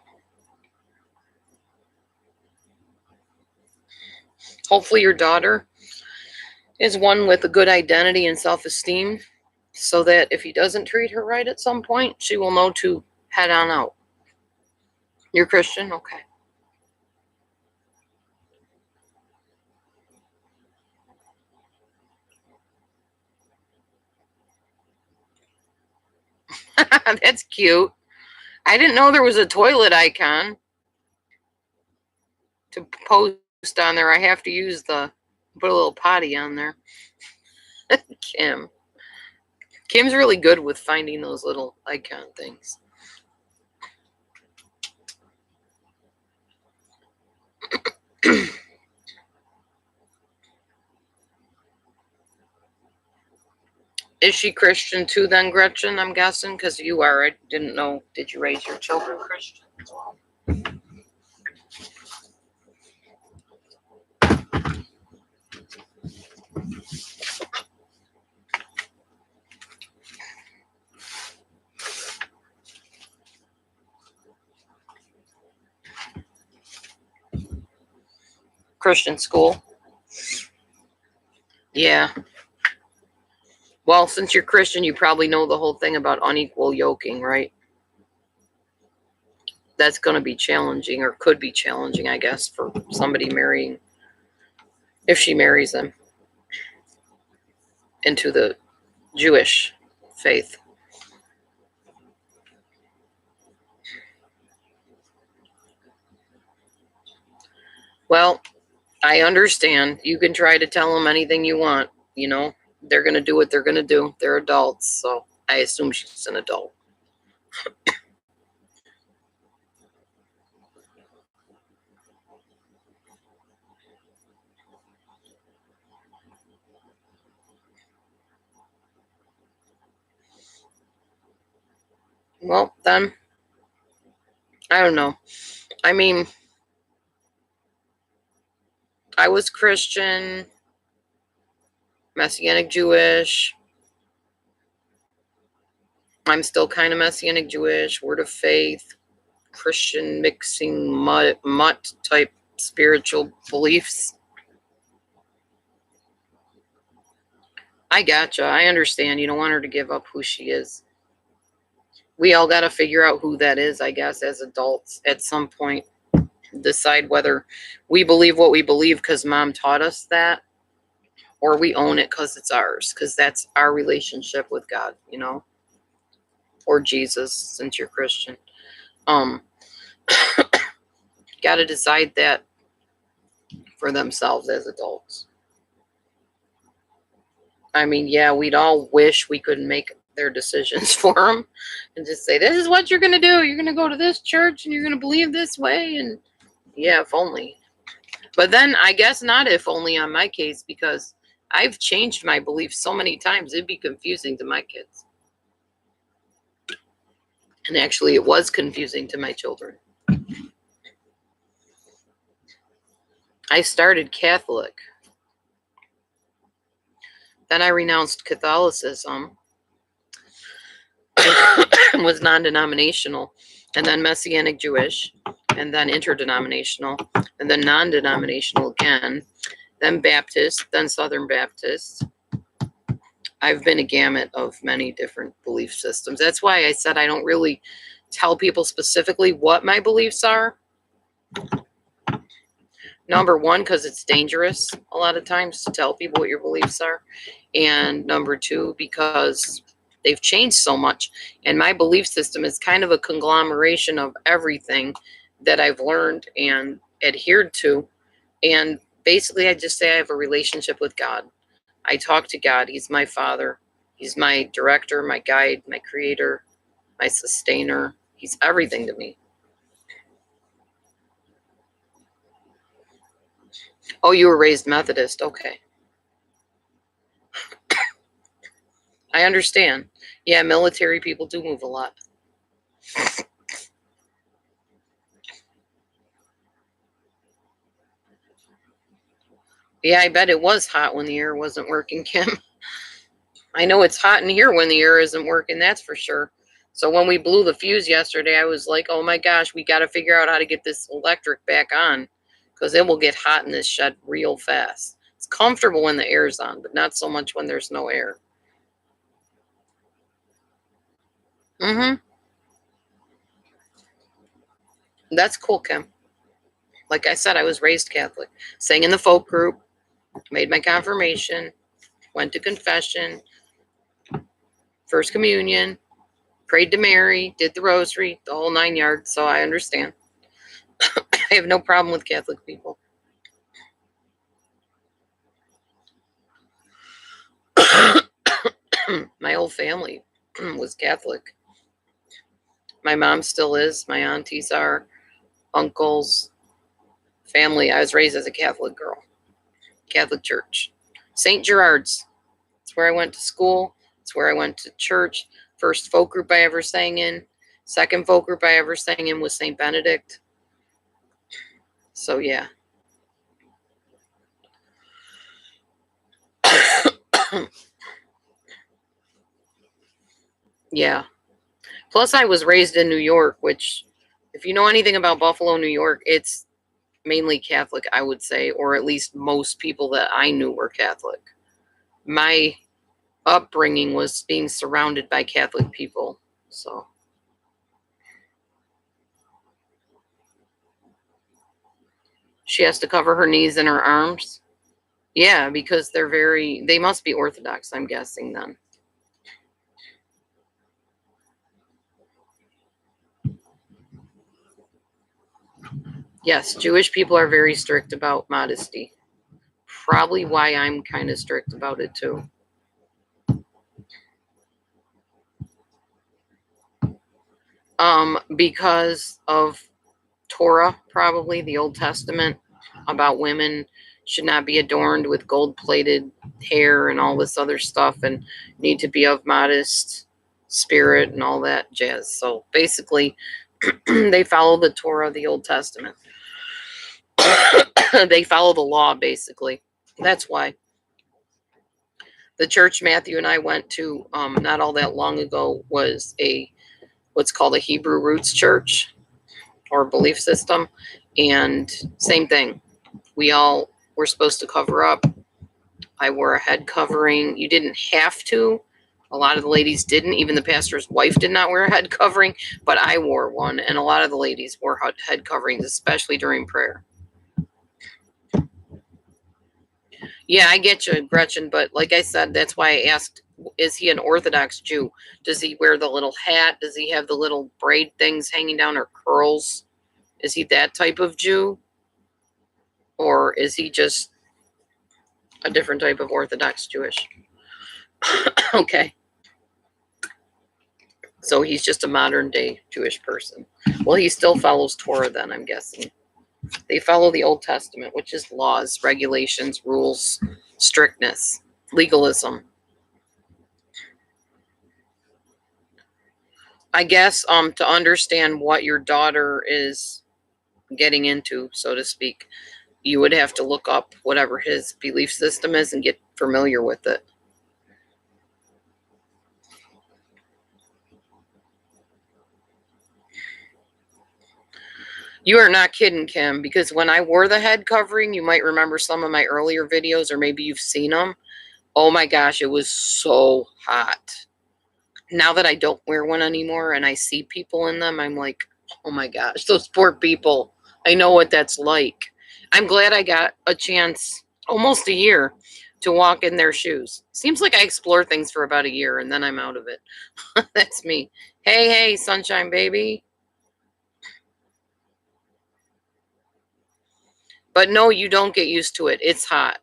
Hopefully your daughter is one with a good identity and self-esteem so that if he doesn't treat her right at some point, she will know to head on out. You're Christian? Okay. That's cute. I didn't know there was a toilet icon to post on there. I have to use put a little potty on there. Kim. Kim's really good with finding those little icon things. Is she Christian too then, Gretchen, I'm guessing? Because you are. I didn't know. Did you raise your children Christian as well? Christian school? Yeah. Well, since you're Christian, you probably know the whole thing about unequal yoking, right? That's going to be challenging, or could be challenging, I guess, for somebody marrying, if she marries them into the Jewish faith. Well, I understand. You can try to tell them anything you want, They're going to do what they're going to do. They're adults, so I assume she's an adult. Well, then, I don't know. I mean, I was Christian, Messianic Jewish. I'm still kind of Messianic Jewish, Word of Faith, Christian mixing mutt type spiritual beliefs. I gotcha. I understand. You don't want her to give up who she is. We all got to figure out who that is, I guess, as adults at some point. Decide whether we believe what we believe because mom taught us that, or we own it because it's ours, because that's our relationship with God, or Jesus, since you're Christian. Got to decide that for themselves as adults. I mean, yeah, we'd all wish we could make their decisions for them and just say, this is what you're going to do. You're going to go to this church and you're going to believe this way. And yeah, if only. But then I guess not if only on my case, because I've changed my beliefs so many times, it'd be confusing to my kids. And actually, it was confusing to my children. I started Catholic. Then I renounced Catholicism, was non-denominational, and then Messianic Jewish, and then interdenominational, and then non-denominational again, then Baptist, then Southern Baptist. I've been a gamut of many different belief systems. That's why I said I don't really tell people specifically what my beliefs are. Number one, because it's dangerous a lot of times to tell people what your beliefs are. And number two, because they've changed so much. And my belief system is kind of a conglomeration of everything that I've learned and adhered to. And basically, I just say I have a relationship with God. I talk to God. He's my father. He's my director, my guide, my creator, my sustainer. He's everything to me. Oh, you were raised Methodist. Okay. I understand. Yeah, military people do move a lot. Yeah, I bet it was hot when the air wasn't working, Kim. I know it's hot in here when the air isn't working, that's for sure. So when we blew the fuse yesterday, I was like, oh my gosh, we got to figure out how to get this electric back on because it will get hot in this shed real fast. It's comfortable when the air's on, but not so much when there's no air. That's cool, Kim. Like I said, I was raised Catholic. Sang in the folk group, made my confirmation, went to confession, first communion, prayed to Mary, did the rosary, the whole 9 yards, so I understand. I have no problem with Catholic people. My whole family was Catholic. My mom still is. My aunties are, uncles, family. I was raised as a Catholic girl. Catholic church. St. Gerard's. It's where I went to school. It's where I went to church. First folk group I ever sang in. Second folk group I ever sang in was St. Benedict. So, yeah. Yeah. Plus, I was raised in New York, which, if you know anything about Buffalo, New York, it's mainly Catholic, I would say, or at least most people that I knew were Catholic. My upbringing was being surrounded by Catholic people. So, she has to cover her knees and her arms. Yeah, because they must be Orthodox, I'm guessing then. Yes, Jewish people are very strict about modesty. Probably why I'm kind of strict about it too. Because of Torah, probably the Old Testament, about women should not be adorned with gold-plated hair and all this other stuff, and need to be of modest spirit and all that jazz. So basically, they follow the Torah of the Old Testament. They follow the law, basically. That's why. The church Matthew and I went to not all that long ago was what's called a Hebrew Roots church or belief system. And same thing. We all were supposed to cover up. I wore a head covering. You didn't have to. A lot of the ladies didn't. Even the pastor's wife did not wear a head covering, but I wore one. And a lot of the ladies wore head coverings, especially during prayer. Yeah, I get you, Gretchen. But like I said, that's why I asked, is he an Orthodox Jew? Does he wear the little hat? Does he have the little braid things hanging down or curls? Is he that type of Jew? Or is he just a different type of Orthodox Jewish? Okay. So he's just a modern day Jewish person. Well, he still follows Torah then, I'm guessing. They follow the Old Testament, which is laws, regulations, rules, strictness, legalism. I guess to understand what your daughter is getting into, so to speak, you would have to look up whatever his belief system is and get familiar with it. You are not kidding, Kim, because when I wore the head covering, you might remember some of my earlier videos, or maybe you've seen them. Oh my gosh, it was so hot. Now that I don't wear one anymore and I see people in them, I'm like, oh my gosh, those poor people. I know what that's like. I'm glad I got a chance, almost a year, to walk in their shoes. Seems like I explore things for about a year and then I'm out of it. That's me. Hey, hey, sunshine baby. But no, you don't get used to it. It's hot.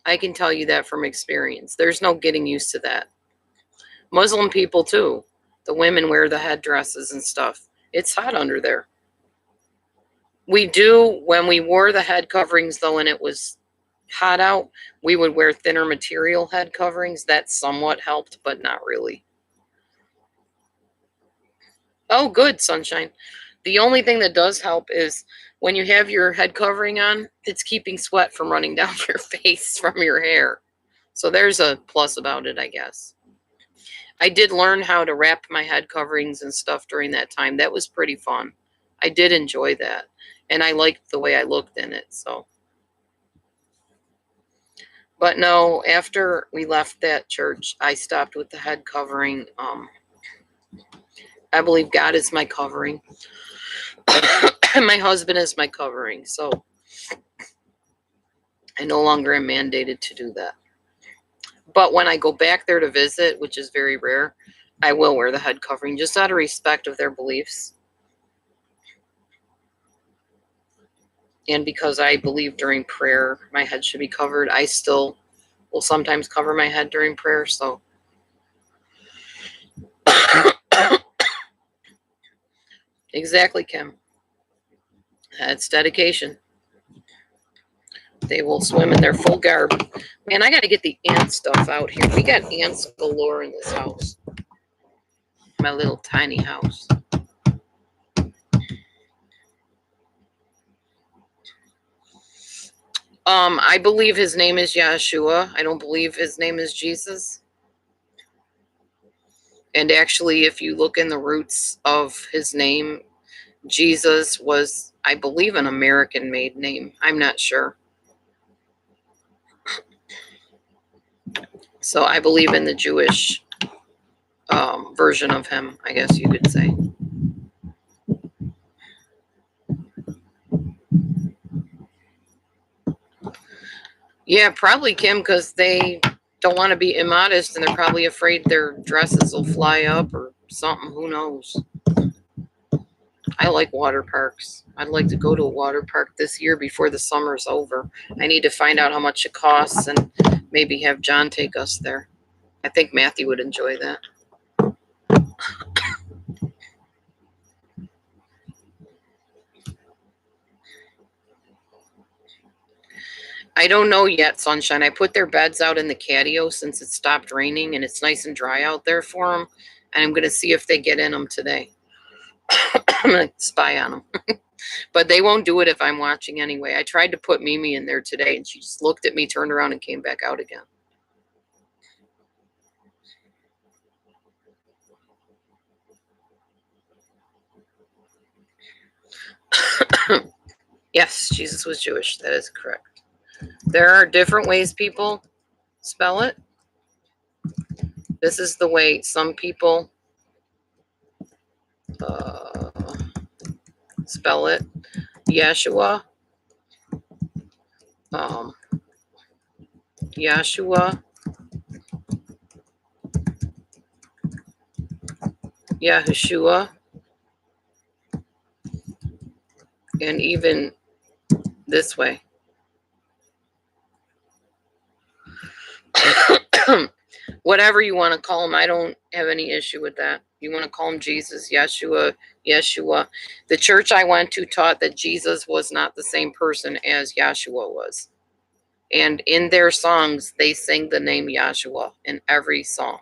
I can tell you that from experience. There's no getting used to that. Muslim people, too. The women wear the headdresses and stuff. It's hot under there. We do, when we wore the head coverings, though, and it was hot out, we would wear thinner material head coverings. That somewhat helped, but not really. Oh, good, sunshine. The only thing that does help is when you have your head covering on, it's keeping sweat from running down your face from your hair. So there's a plus about it, I guess. I did learn how to wrap my head coverings and stuff during that time. That was pretty fun. I did enjoy that. And I liked the way I looked in it, so. But no, after we left that church, I stopped with the head covering. I believe God is my covering. My husband is my covering, so I no longer am mandated to do that. But when I go back there to visit, which is very rare, I will wear the head covering just out of respect of their beliefs. And because I believe during prayer my head should be covered, I still will sometimes cover my head during prayer. So exactly, Kim. That's dedication. They will swim in their full garb. Man, I got to get the ant stuff out here. We got ants galore in this house. My little tiny house. I believe his name is Yeshua. I don't believe his name is Jesus. And actually, if you look in the roots of his name, Jesus was, I believe, an American-made name. I'm not sure. So I believe in the Jewish version of him, I guess you could say. Yeah, probably, Kim, because they don't want to be immodest and they're probably afraid their dresses will fly up or something. Who knows? I like water parks. I'd like to go to a water park this year before the summer's over. I need to find out how much it costs and maybe have John take us there. I think Matthew would enjoy that. I don't know yet, Sunshine. I put their beds out in the catio since it stopped raining and it's nice and dry out there for them. And I'm going to see if they get in them today. I'm going to spy on them. But they won't do it if I'm watching anyway. I tried to put Mimi in there today and she just looked at me, turned around, and came back out again. Yes, Jesus was Jewish. That is correct. There are different ways people spell it. This is the way some people spell it. Yeshua. Yeshua. Yahushua. And even this way. Whatever you want to call them, I don't have any issue with that. You want to call him Jesus, Yeshua, Yeshua. The church I went to taught that Jesus was not the same person as Yeshua was. And in their songs, they sing the name Yeshua in every song.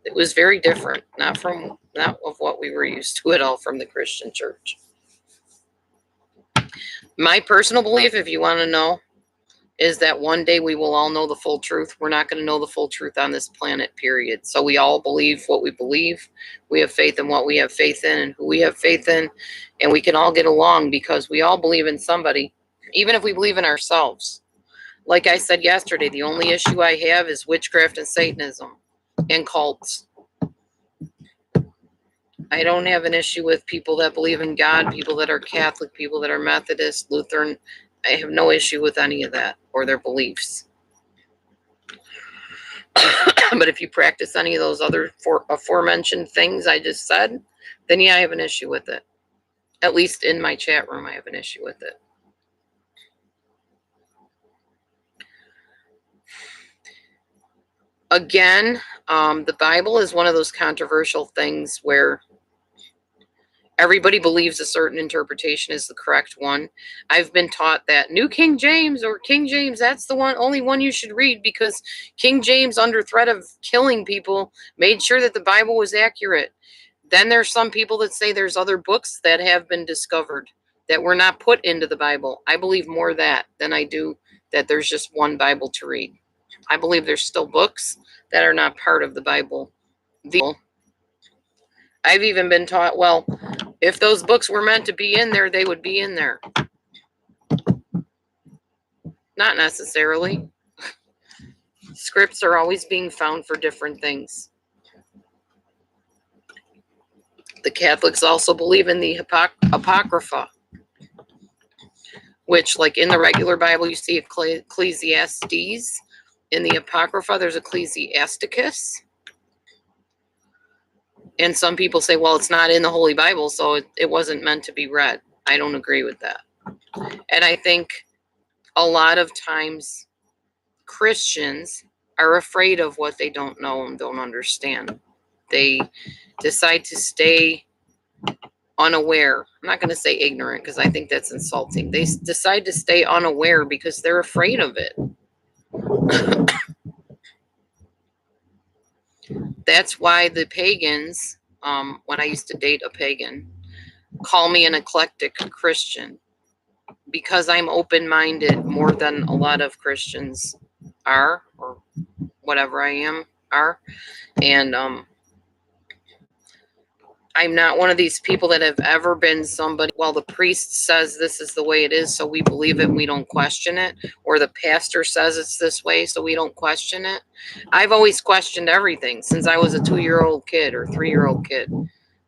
It was very different, not of what we were used to at all from the Christian church. My personal belief, if you want to know, is that one day we will all know the full truth. We're not going to know the full truth on this planet, period. So we all believe what we believe. We have faith in what we have faith in and who we have faith in. And we can all get along because we all believe in somebody, even if we believe in ourselves. Like I said yesterday, the only issue I have is witchcraft and Satanism and cults. I don't have an issue with people that believe in God, people that are Catholic, people that are Methodist, Lutheran. I have no issue with any of that or their beliefs. But if you practice any of those other aforementioned things I just said, then yeah, I have an issue with it. At least in my chat room, I have an issue with it. Again, the Bible is one of those controversial things where everybody believes a certain interpretation is the correct one. I've been taught that New King James or King James, that's the only one you should read because King James, under threat of killing people, made sure that the Bible was accurate. Then there's some people that say there's other books that have been discovered that were not put into the Bible. I believe more that than I do that there's just one Bible to read. I believe there's still books that are not part of the Bible. I've even been taught, well, if those books were meant to be in there, they would be in there. Not necessarily. Scripts are always being found for different things. The Catholics also believe in the Apocrypha, which, like in the regular Bible, you see Ecclesiastes. In the Apocrypha, there's Ecclesiasticus. And some people say, well, it's not in the Holy Bible, so it wasn't meant to be read. I don't agree with that. And I think a lot of times Christians are afraid of what they don't know and don't understand. They decide to stay unaware. I'm not going to say ignorant because I think that's insulting. They decide to stay unaware because they're afraid of it. That's why the pagans, when I used to date a pagan, call me an eclectic Christian because I'm open-minded more than a lot of Christians are, or whatever I am are. And I'm not one of these people that have ever been somebody, well, the priest says this is the way it is, so we believe it and we don't question it. Or the pastor says it's this way, so we don't question it. I've always questioned everything since I was a 2-year-old kid or 3-year-old kid.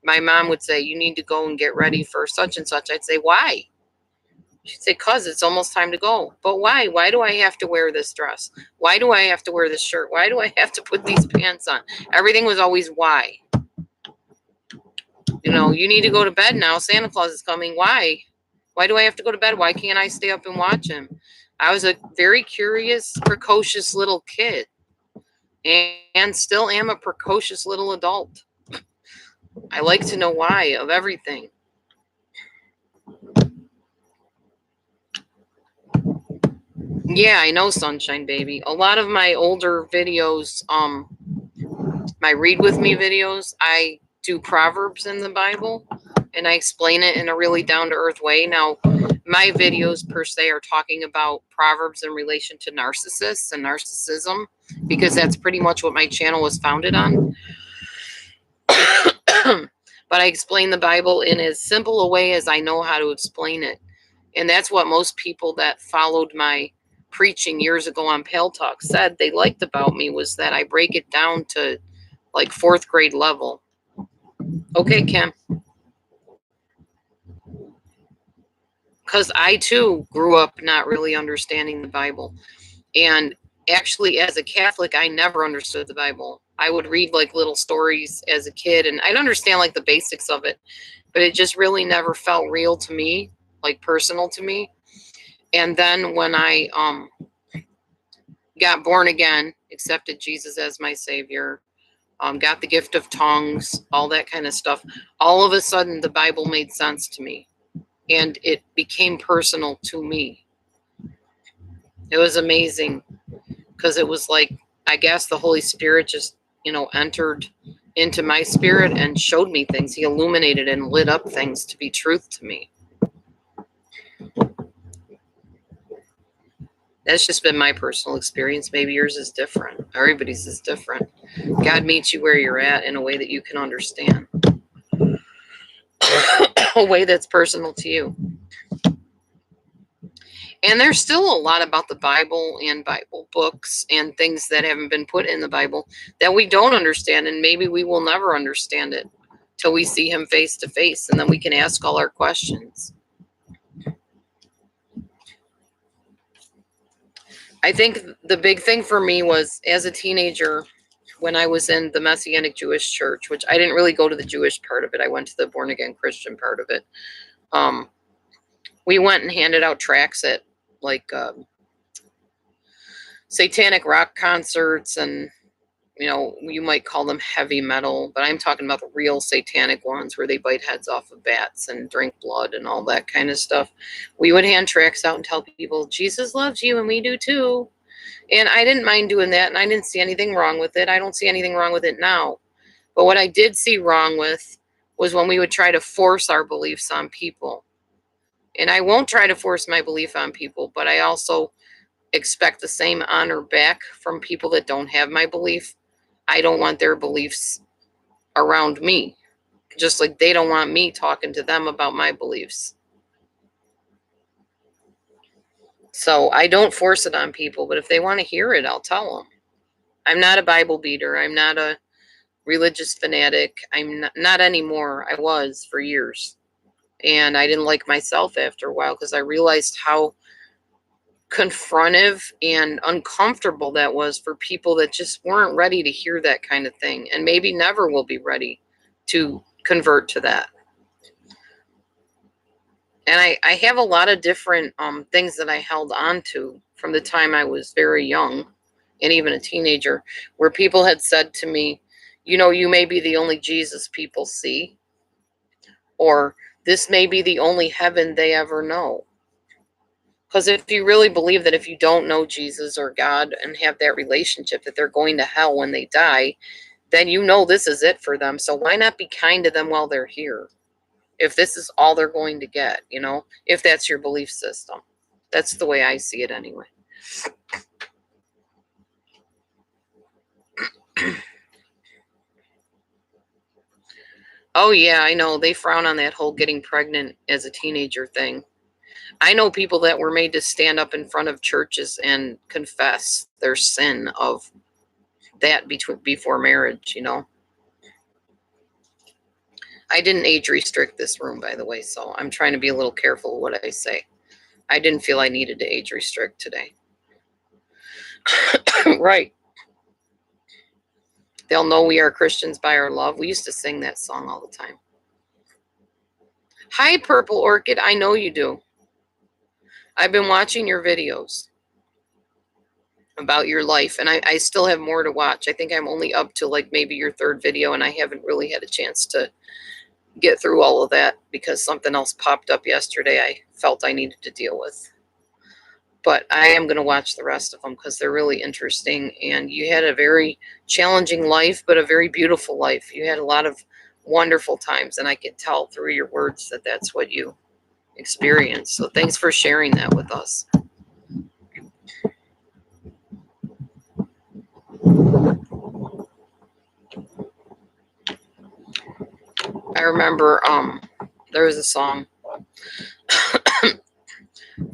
My mom would say, you need to go and get ready for such and such. I'd say, why? She'd say, because it's almost time to go. But why? Why do I have to wear this dress? Why do I have to wear this shirt? Why do I have to put these pants on? Everything was always why. You know, you need to go to bed now. Santa Claus is coming. Why? Why do I have to go to bed? Why can't I stay up and watch him? I was a very curious, precocious little kid. And still am a precocious little adult. I like to know why of everything. Yeah, I know, Sunshine Baby. A lot of my older videos, my Read With Me videos, I do Proverbs in the Bible, and I explain it in a really down-to-earth way. Now, my videos, per se, are talking about Proverbs in relation to narcissists and narcissism, because that's pretty much what my channel was founded on. But I explain the Bible in as simple a way as I know how to explain it. And that's what most people that followed my preaching years ago on Pale Talk said they liked about me, was that I break it down to like 4th grade level. Okay, Kim. Because I too grew up not really understanding the Bible. And actually, as a Catholic, I never understood the Bible. I would read like little stories as a kid, and I'd understand like the basics of it, but it just really never felt real to me, like personal to me. And then when I got born again, accepted Jesus as my Savior, got the gift of tongues, all that kind of stuff. All of a sudden, the Bible made sense to me, and it became personal to me. It was amazing because it was like, I guess the Holy Spirit just, entered into my spirit and showed me things. He illuminated and lit up things to be truth to me. That's just been my personal experience. Maybe yours is different. Everybody's is different. God meets you where you're at in a way that you can understand, a way that's personal to you. And there's still a lot about the Bible and Bible books and things that haven't been put in the Bible that we don't understand, and maybe we will never understand it till we see him face to face, and then we can ask all our questions. I think the big thing for me was, as a teenager, when I was in the Messianic Jewish church, which I didn't really go to the Jewish part of it, I went to the born again Christian part of it. We went and handed out tracts at like satanic rock concerts, and you might call them heavy metal, but I'm talking about the real satanic ones where they bite heads off of bats and drink blood and all that kind of stuff. We would hand tracts out and tell people, Jesus loves you and we do too. And I didn't mind doing that, and I didn't see anything wrong with it. I don't see anything wrong with it now. But what I did see wrong with was when we would try to force our beliefs on people. And I won't try to force my belief on people, but I also expect the same honor back from people that don't have my belief. I don't want their beliefs around me, just like they don't want me talking to them about my beliefs. So I don't force it on people, but if they want to hear it, I'll tell them. I'm not a Bible beater. I'm not a religious fanatic. I'm not anymore. I was for years. And I didn't like myself after a while because I realized how confrontive and uncomfortable that was for people that just weren't ready to hear that kind of thing, and maybe never will be ready to convert to that. And I have a lot of different things that I held on to from the time I was very young and even a teenager, where people had said to me, you may be the only Jesus people see, or this may be the only heaven they ever know. Because if you really believe that if you don't know Jesus or God and have that relationship, that they're going to hell when they die, then this is it for them. So why not be kind to them while they're here? If this is all they're going to get, if that's your belief system. That's the way I see it anyway. Oh, yeah, I know. They frown on that whole getting pregnant as a teenager thing. I know people that were made to stand up in front of churches and confess their sin of that before marriage, I didn't age restrict this room, by the way, so I'm trying to be a little careful what I say. I didn't feel I needed to age restrict today. Right. They'll know we are Christians by our love. We used to sing that song all the time. Hi, Purple Orchid. I know you do. I've been watching your videos about your life, and I still have more to watch. I think I'm only up to like maybe your third video, and I haven't really had a chance to get through all of that because something else popped up yesterday I felt I needed to deal with. But I am going to watch the rest of them because they're really interesting. And you had a very challenging life, but a very beautiful life. You had a lot of wonderful times, and I could tell through your words that that's what you experienced. So thanks for sharing that with us. I remember there was a song.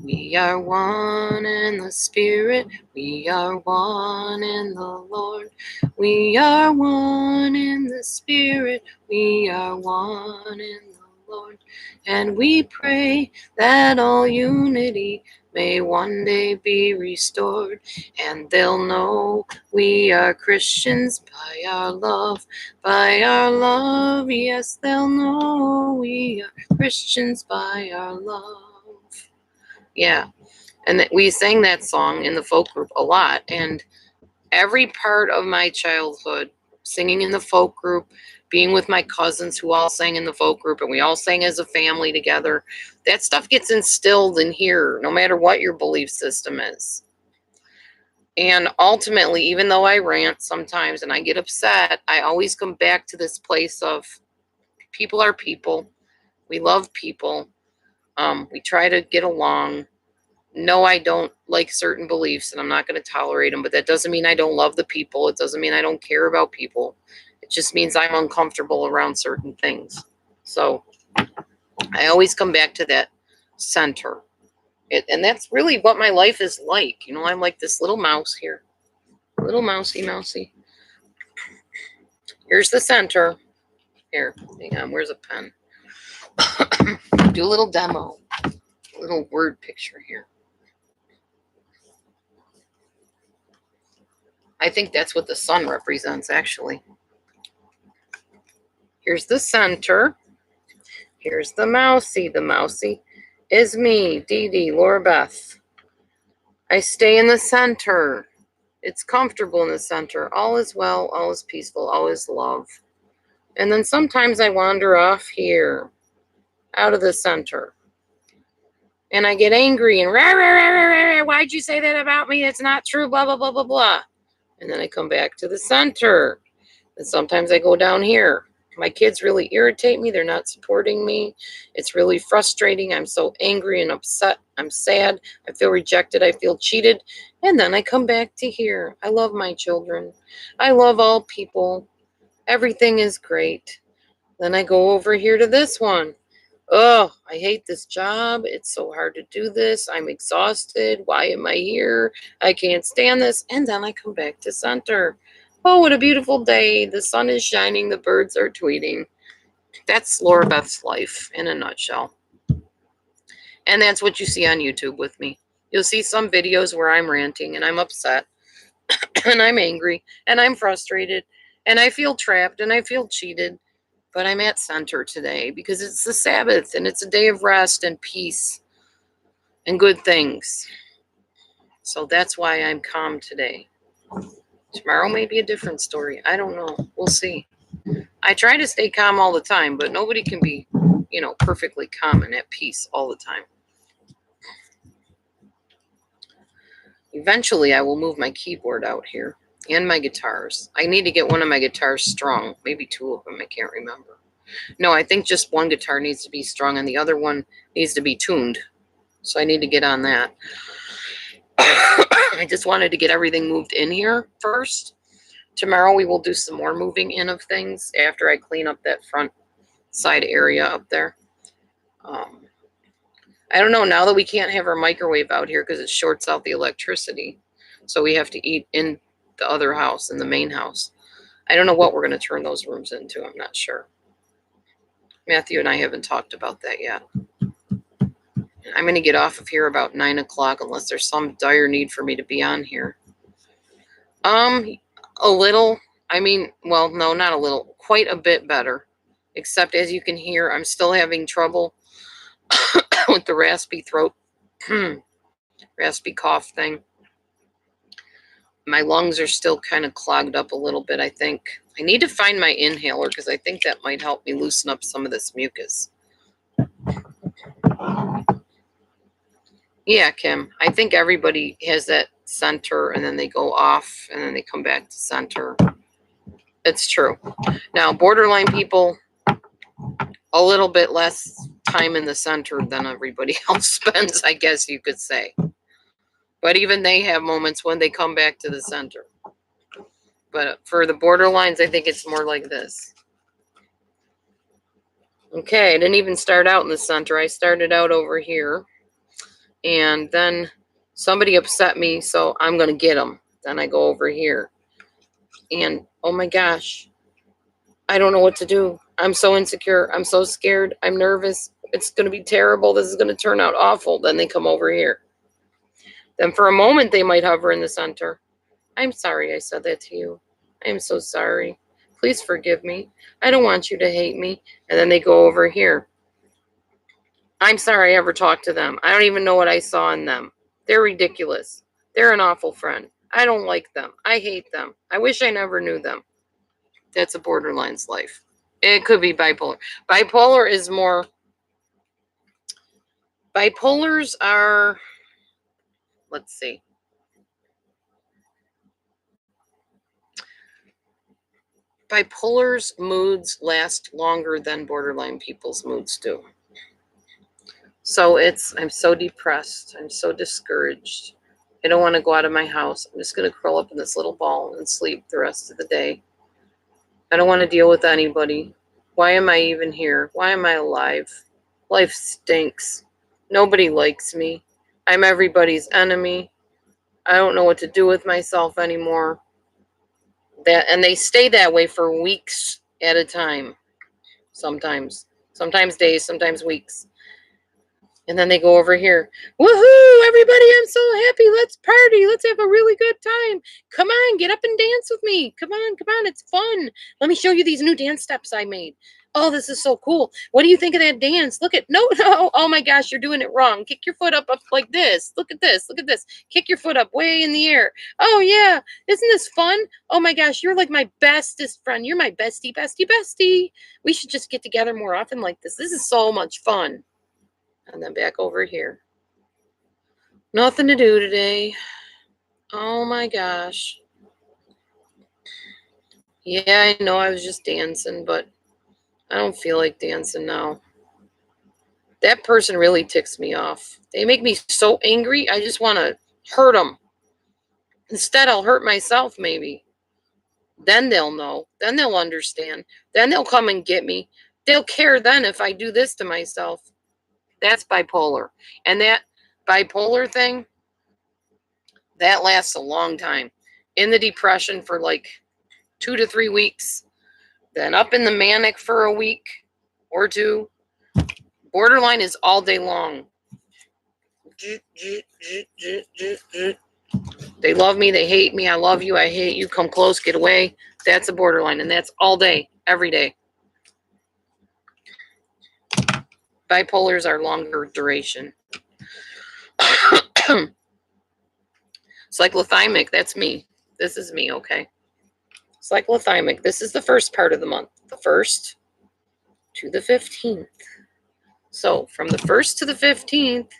We are one in the Spirit, we are one in the Lord. We are one in the Spirit, we are one in the Lord. And we pray that all unity may one day be restored, and they'll know we are Christians by our love, yes, they'll know we are Christians by our love. Yeah, and we sang that song in the folk group a lot, and every part of my childhood singing in the folk group, being with my cousins who all sang in the folk group, and we all sang as a family together. That stuff gets instilled in here, no matter what your belief system is. And ultimately, even though I rant sometimes and I get upset, I always come back to this place of people are people. We love people. We try to get along. No, I don't like certain beliefs and I'm not going to tolerate them, but that doesn't mean I don't love the people. It doesn't mean I don't care about people. It just means I'm uncomfortable around certain things. So I always come back to that center. And that's really what my life is like. You know, I'm like this little mouse here. Little mousy. Here's the center. Here, hang on, where's a pen? Do a little demo. A little word picture here. I think that's what the sun represents, actually. Here's the center. Here's the mousy. The mousy is me, Dee Dee, Laura Beth. I stay in the center. It's comfortable in the center. All is well, all is peaceful, all is love. And then sometimes I wander off here, out of the center. And I get angry and rah, rah, rah, rah, rah, why'd you say that about me? It's not true, blah, blah, blah, blah, blah. And then I come back to the center. And sometimes I go down here. My kids really irritate me. They're not supporting me. It's really frustrating. I'm so angry and upset. I'm sad. I feel rejected. I feel cheated. And then I come back to here. I love my children. I love all people. Everything is great. Then I go over here to this one. Oh, I hate this job. It's so hard to do this. I'm exhausted. Why am I here? I can't stand this. And then I come back to center. Oh, what a beautiful day. The sun is shining. The birds are tweeting. That's Laura Beth's life in a nutshell. And that's what you see on YouTube with me. You'll see some videos where I'm ranting and I'm upset and I'm angry and I'm frustrated and I feel trapped and I feel cheated. But I'm at center today because it's the Sabbath and it's a day of rest and peace and good things. So that's why I'm calm today. Tomorrow may be a different story. I don't know. We'll see. I try to stay calm all the time, but nobody can be, perfectly calm and at peace all the time. Eventually, I will move my keyboard out here and my guitars. I need to get one of my guitars strung. Maybe two of them. I can't remember. No, I think just one guitar needs to be strung and the other one needs to be tuned. So I need to get on that. I just wanted to get everything moved in here first. Tomorrow we will do some more moving in of things after I clean up that front side area up there. I don't know, now that we can't have our microwave out here because it shorts out the electricity. So we have to eat in the other house, in the main house. I don't know what we're going to turn those rooms into. I'm not sure. Matthew and I haven't talked about that yet. I'm going to get off of here about 9 o'clock unless there's some dire need for me to be on here. A little. Well, no, not a little. Quite a bit better. Except, as you can hear, I'm still having trouble with the raspy throat, raspy cough thing. My lungs are still kind of clogged up a little bit, I think. I need to find my inhaler because I think that might help me loosen up some of this mucus. Yeah, Kim. I think everybody has that center and then they go off and then they come back to center. It's true. Now, borderline people, a little bit less time in the center than everybody else spends, I guess you could say. But even they have moments when they come back to the center. But for the borderlines, I think it's more like this. Okay, I didn't even start out in the center. I started out over here. And then somebody upset me, so I'm going to get them. Then I go over here. And, oh my gosh, I don't know what to do. I'm so insecure. I'm so scared. I'm nervous. It's going to be terrible. This is going to turn out awful. Then they come over here. Then for a moment, they might hover in the center. I'm sorry I said that to you. I am so sorry. Please forgive me. I don't want you to hate me. And then they go over here. I'm sorry I ever talked to them. I don't even know what I saw in them. They're ridiculous. They're an awful friend. I don't like them. I hate them. I wish I never knew them. That's a borderline's life. It could be bipolar. Bipolar is more. Bipolars are. Let's see. Bipolar's moods last longer than borderline people's moods do. So I'm so depressed. I'm so discouraged. I don't want to go out of my house. I'm just going to curl up in this little ball and sleep the rest of the day. I don't want to deal with anybody. Why am I even here? Why am I alive? Life stinks. Nobody likes me. I'm everybody's enemy. I don't know what to do with myself anymore. And they stay that way for weeks at a time. Sometimes days, sometimes weeks. And then they go over here. Woohoo, everybody, I'm so happy. Let's party. Let's have a really good time. Come on, get up and dance with me. Come on, it's fun. Let me show you these new dance steps I made. Oh, this is so cool. What do you think of that dance? Look at, no. Oh my gosh, you're doing it wrong. Kick your foot up like this. Look at this. Kick your foot up way in the air. Oh yeah, isn't this fun? Oh my gosh, you're like my bestest friend. You're my bestie. We should just get together more often like this. This is so much fun. And then back over here. Nothing to do today. Oh my gosh. Yeah, I know I was just dancing, but I don't feel like dancing now. That person really ticks me off. They make me so angry, I just want to hurt them. Instead, I'll hurt myself maybe. Then they'll know. Then they'll understand. Then they'll come and get me. They'll care then if I do this to myself. That's bipolar. And that bipolar thing, that lasts a long time. In the depression for like 2 to 3 weeks, then up in the manic for a week or two. Borderline is all day long. They love me, they hate me, I love you, I hate you, come close, get away. That's a borderline, and that's all day, every day. Bipolars are longer duration. Cyclothymic, that's me. This is me, okay? Cyclothymic, this is the first part of the month. The 1st to the 15th. So from the 1st to the 15th,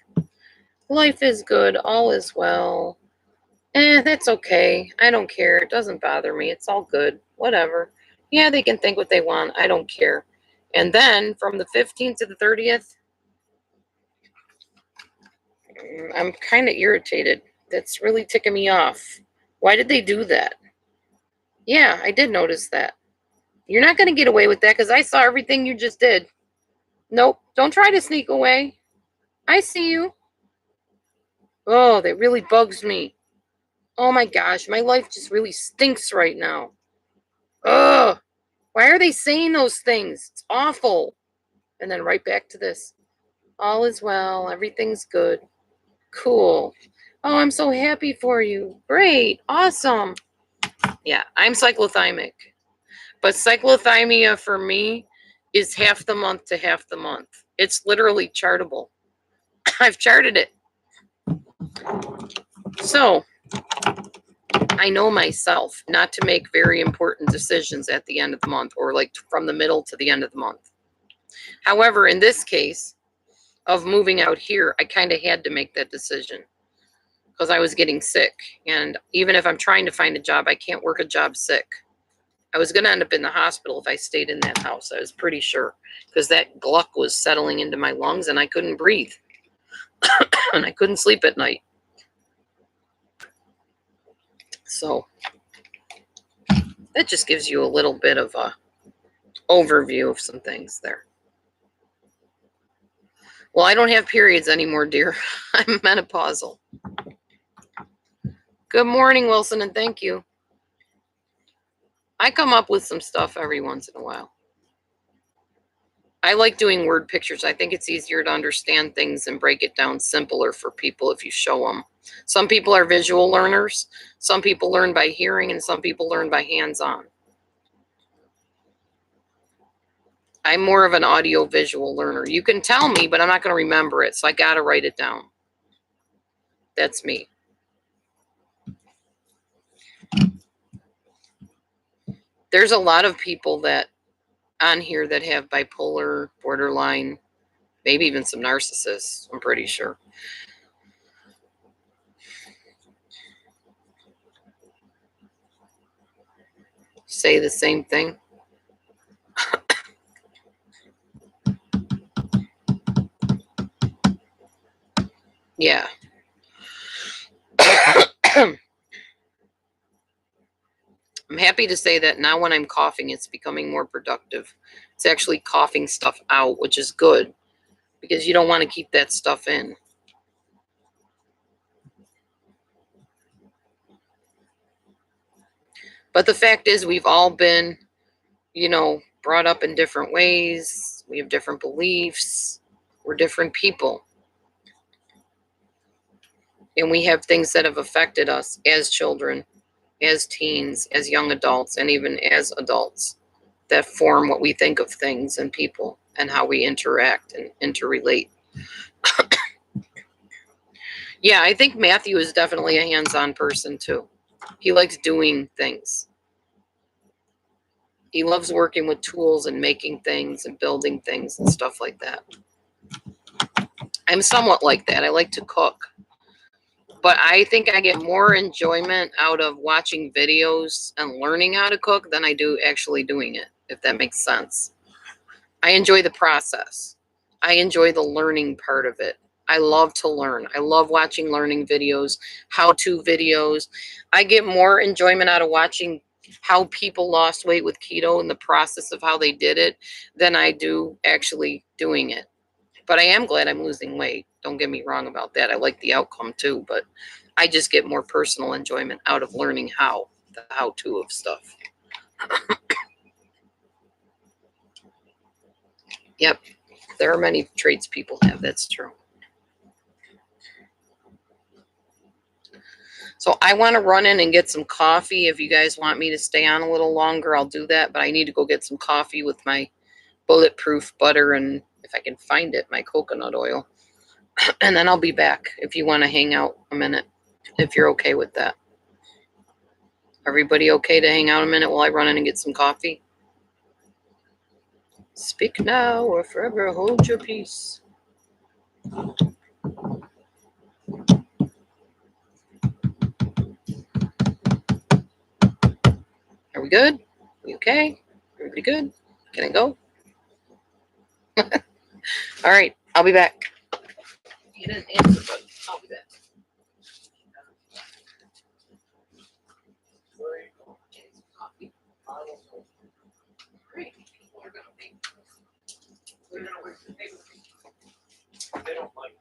life is good, all is well. That's okay. I don't care. It doesn't bother me. It's all good. Whatever. Yeah, they can think what they want. I don't care. And then from the 15th to the 30th, I'm kind of irritated. That's really ticking me off. Why did they do that? Yeah, I did notice that. You're not going to get away with that because I saw everything you just did. Nope. Don't try to sneak away. I see you. Oh, that really bugs me. Oh my gosh, my life just really stinks right now. Ugh. Why are they saying those things? It's awful. And then right back to this. All is well. Everything's good. Cool. Oh, I'm so happy for you. Great. Awesome. Yeah, I'm cyclothymic. But cyclothymia for me is half the month to half the month. It's literally chartable. I've charted it. So I know myself not to make very important decisions at the end of the month or like from the middle to the end of the month. However, in this case of moving out here, I kind of had to make that decision because I was getting sick. And even if I'm trying to find a job, I can't work a job sick. I was going to end up in the hospital if I stayed in that house. I was pretty sure because that gluck was settling into my lungs and I couldn't breathe and I couldn't sleep at night. So that just gives you a little bit of a overview of some things there. Well, I don't have periods anymore, dear. I'm menopausal. Good morning, Wilson, and thank you. I come up with some stuff every once in a while. I like doing word pictures. I think it's easier to understand things and break it down simpler for people if you show them. Some people are visual learners. Some people learn by hearing, and some people learn by hands-on. I'm more of an audio-visual learner. You can tell me, but I'm not going to remember it, so I got to write it down. That's me. There's a lot of people that on here that have bipolar, borderline, maybe even some narcissists, I'm pretty sure. Say the same thing. Yeah. I'm happy to say that now when I'm coughing, it's becoming more productive. It's actually coughing stuff out, which is good because you don't want to keep that stuff in. But the fact is, we've all been, brought up in different ways. We have different beliefs. We're different people. And we have things that have affected us as children, as teens, as young adults, and even as adults that form what we think of things and people and how we interact and interrelate. Yeah, I think Matthew is definitely a hands-on person too. He likes doing things. He loves working with tools and making things and building things and stuff like that. I'm somewhat like that. I like to cook. But I think I get more enjoyment out of watching videos and learning how to cook than I do actually doing it, if that makes sense. I enjoy the process. I enjoy the learning part of it. I love to learn. I love watching learning videos, how-to videos. I get more enjoyment out of watching how people lost weight with keto and the process of how they did it than I do actually doing it. But I am glad I'm losing weight. Don't get me wrong about that. I like the outcome too, but I just get more personal enjoyment out of learning the how-to of stuff. Yep. There are many traits people have. That's true. So I want to run in and get some coffee. If you guys want me to stay on a little longer, I'll do that. But I need to go get some coffee with my bulletproof butter and, if I can find it, my coconut oil. And then I'll be back if you want to hang out a minute, if you're okay with that. Everybody okay to hang out a minute while I run in and get some coffee? Speak now or forever hold your peace. Are we good? We okay? Everybody good? Can I go? All right, I'll be back. You didn't answer, but I'll be back. Great. People are gonna be. They're gonna wish that they would be. They don't like.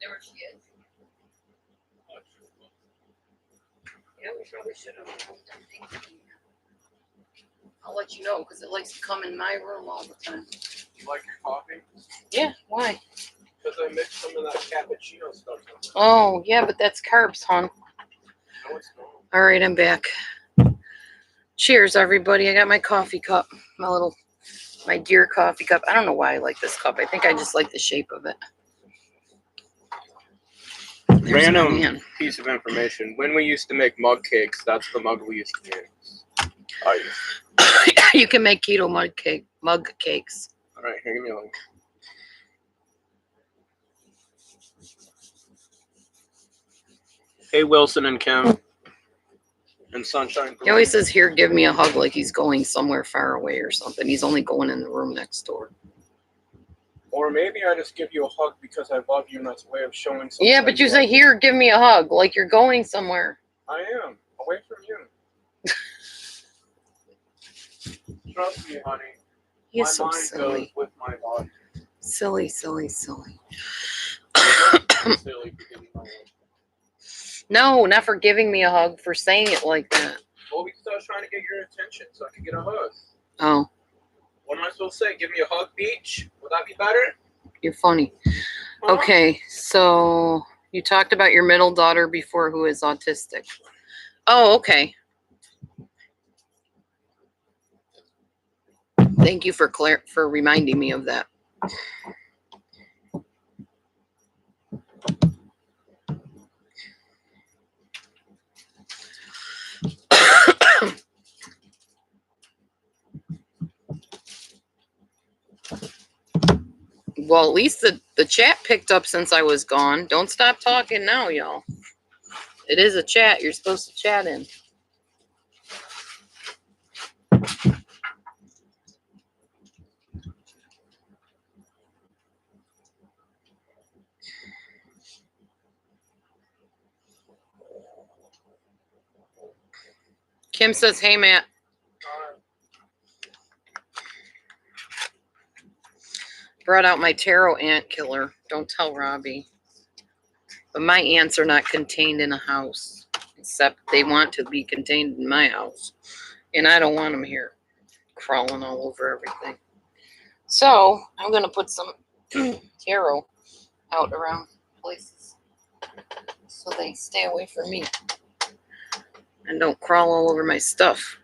There she is. Yeah, we probably should have. I'll let you know because it likes to come in my room all the time. You like your coffee? Yeah, why? Because I mixed some of that cappuccino stuff in there. Oh, yeah, but that's carbs, hon. No, it's not. All right, I'm back. Cheers, everybody. I got my coffee cup, my dear coffee cup. I don't know why I like this cup. I think I just like the shape of it. There's my man. Random piece of information. When we used to make mug cakes, that's the mug we used to use. You can make keto mug cakes. All right, here, give me a link. Hey, Wilson and Kim. And Sunshine. He always says, here, give me a hug, like he's going somewhere far away or something. He's only going in the room next door. Or maybe I just give you a hug because I love you and that's a way of showing something. Yeah, but you say, here, give me a hug, like you're going somewhere. I am. Away from you. Trust me, honey. He's my so mind silly. goes with my body. Silly, silly, silly. Silly for giving my hug. No, not for giving me a hug, for saying it like that. Well, because I was trying to get your attention so I could get a hug. Oh. What am I supposed to say? Give me a hug, Beach? Would that be better? You're funny. Huh? Okay, so you talked about your middle daughter before who is autistic. Oh, okay. Thank you for reminding me of that. Well, at least the chat picked up since I was gone. Don't stop talking now, y'all. It is a chat. You're supposed to chat in. Kim says, hey, Matt. Brought out my tarot ant killer. Don't tell Robbie. But my ants are not contained in a house, except they want to be contained in my house. And I don't want them here, crawling all over everything. So I'm going to put some tarot out around places so they stay away from me and don't crawl all over my stuff.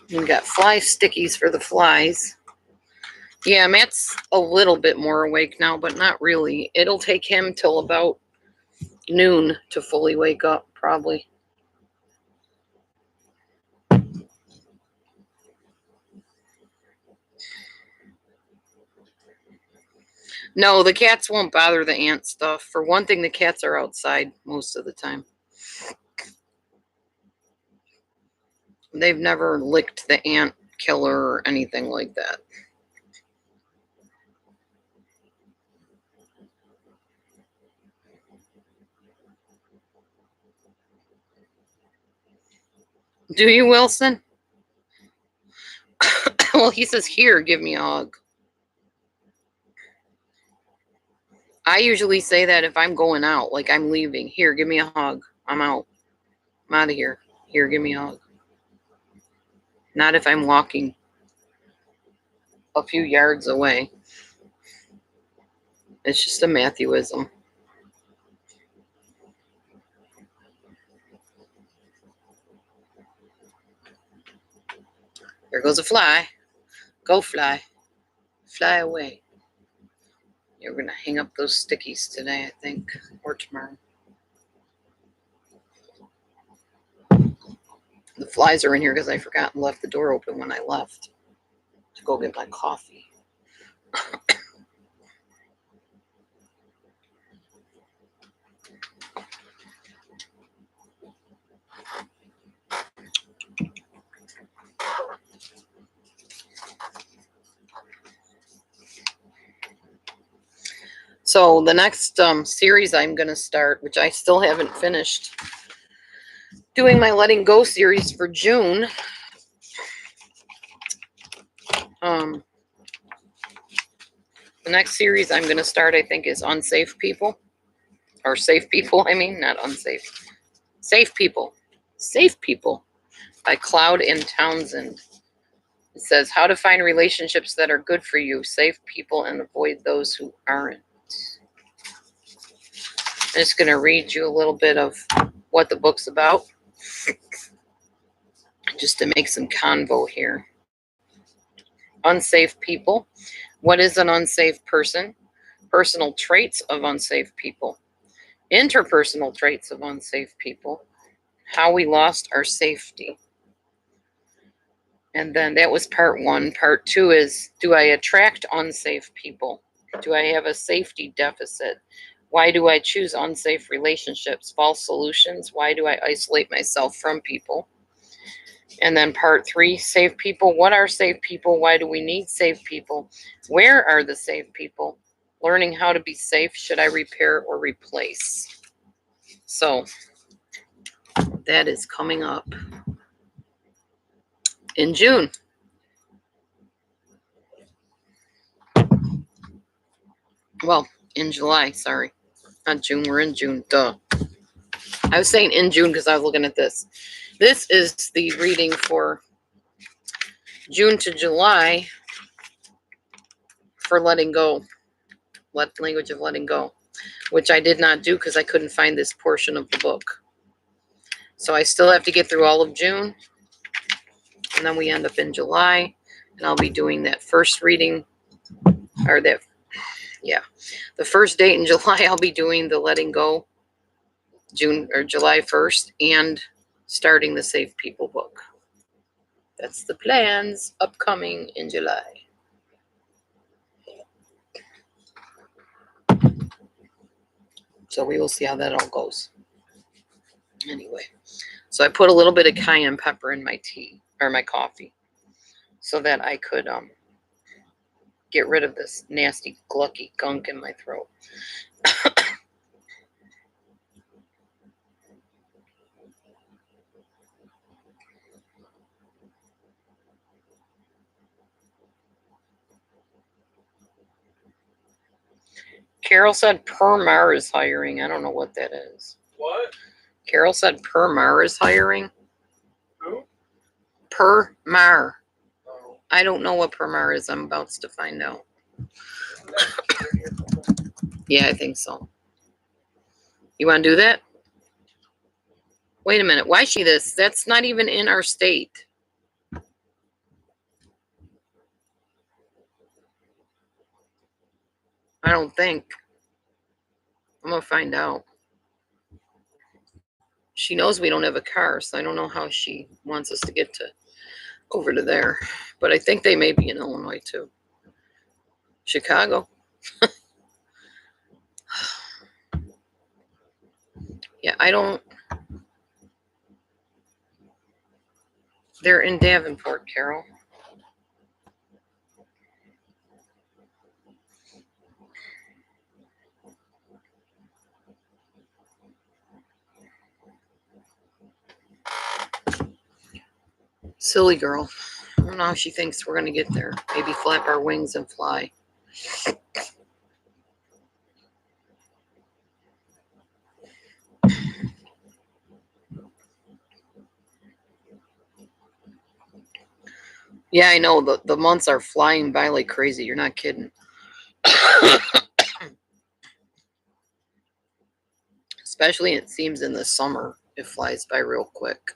We got fly stickies for the flies. Yeah, Matt's a little bit more awake now, but not really. It'll take him till about noon to fully wake up, probably. No, the cats won't bother the ant stuff. For one thing, the cats are outside most of the time. They've never licked the ant killer or anything like that. Do you, Wilson? Well, he says, here, give me a hug. I usually say that if I'm going out, like I'm leaving. Here, give me a hug. I'm out. I'm out of here. Here, give me a hug. Not if I'm walking a few yards away. It's just a Matthewism. There goes a fly. Go fly. Fly away. You're going to hang up those stickies today, I think, or tomorrow. The flies are in here because I forgot and left the door open when I left to go get my coffee. So the next series I'm going to start, which I still haven't finished, doing my Letting Go series for June. The next series I'm going to start, I think, is Unsafe People. Or Safe People, I mean, not unsafe. Safe People. Safe People by Cloud and Townsend. It says, how to find relationships that are good for you, safe people, and avoid those who aren't. I'm just going to read you a little bit of what the book's about, just to make some convo here. Unsafe people. What is an unsafe person? Personal traits of unsafe people. Interpersonal traits of unsafe people. How we lost our safety. And then that was part 1. Part 2 is, do I attract unsafe people? Do I have a safety deficit? Why do I choose unsafe relationships? False solutions. Why do I isolate myself from people? And then part 3, safe people. What are safe people? Why do we need safe people? Where are the safe people? Learning how to be safe. Should I repair or replace? So that is coming up in June. Well, in July, sorry. Not June, we're in June, duh. I was saying in June because I was looking at this. This is the reading for June to July for Letting Go. Language of Letting Go, which I did not do because I couldn't find this portion of the book. So I still have to get through all of June, and then we end up in July, and I'll be doing that first reading, or that Yeah. The first date in July, I'll be doing the letting go, June or July 1st, and starting the Safe People book. That's the plans upcoming in July. So we will see how that all goes. Anyway, so I put a little bit of cayenne pepper in my tea or my coffee so that I could get rid of this nasty glucky gunk in my throat. Carol said Permar is hiring. I don't know what that is. What? Carol said Permar is hiring. Who? Permar. Oh. I don't know what Permar is. I'm about to find out. Yeah, I think so. You want to do that? Wait a minute. Why is she this? That's not even in our state. I don't think. I'm going to find out. She knows we don't have a car, so I don't know how she wants us to get to over to there. But I think they may be in Illinois too. Chicago. Yeah, I don't. They're in Davenport, Carol. Silly girl. I don't know how she thinks we're going to get there. Maybe flap our wings and fly. Yeah, I know. The months are flying by like crazy. You're not kidding. Especially, it seems, in the summer. It flies by real quick.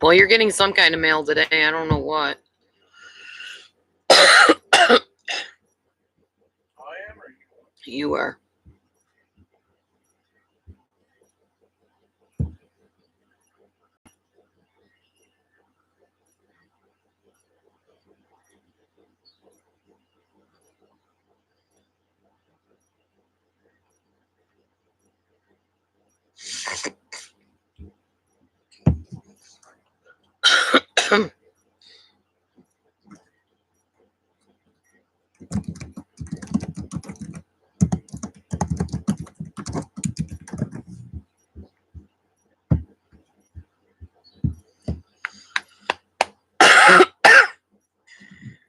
Well, you're getting some kind of mail today. I don't know what. I am, or You are.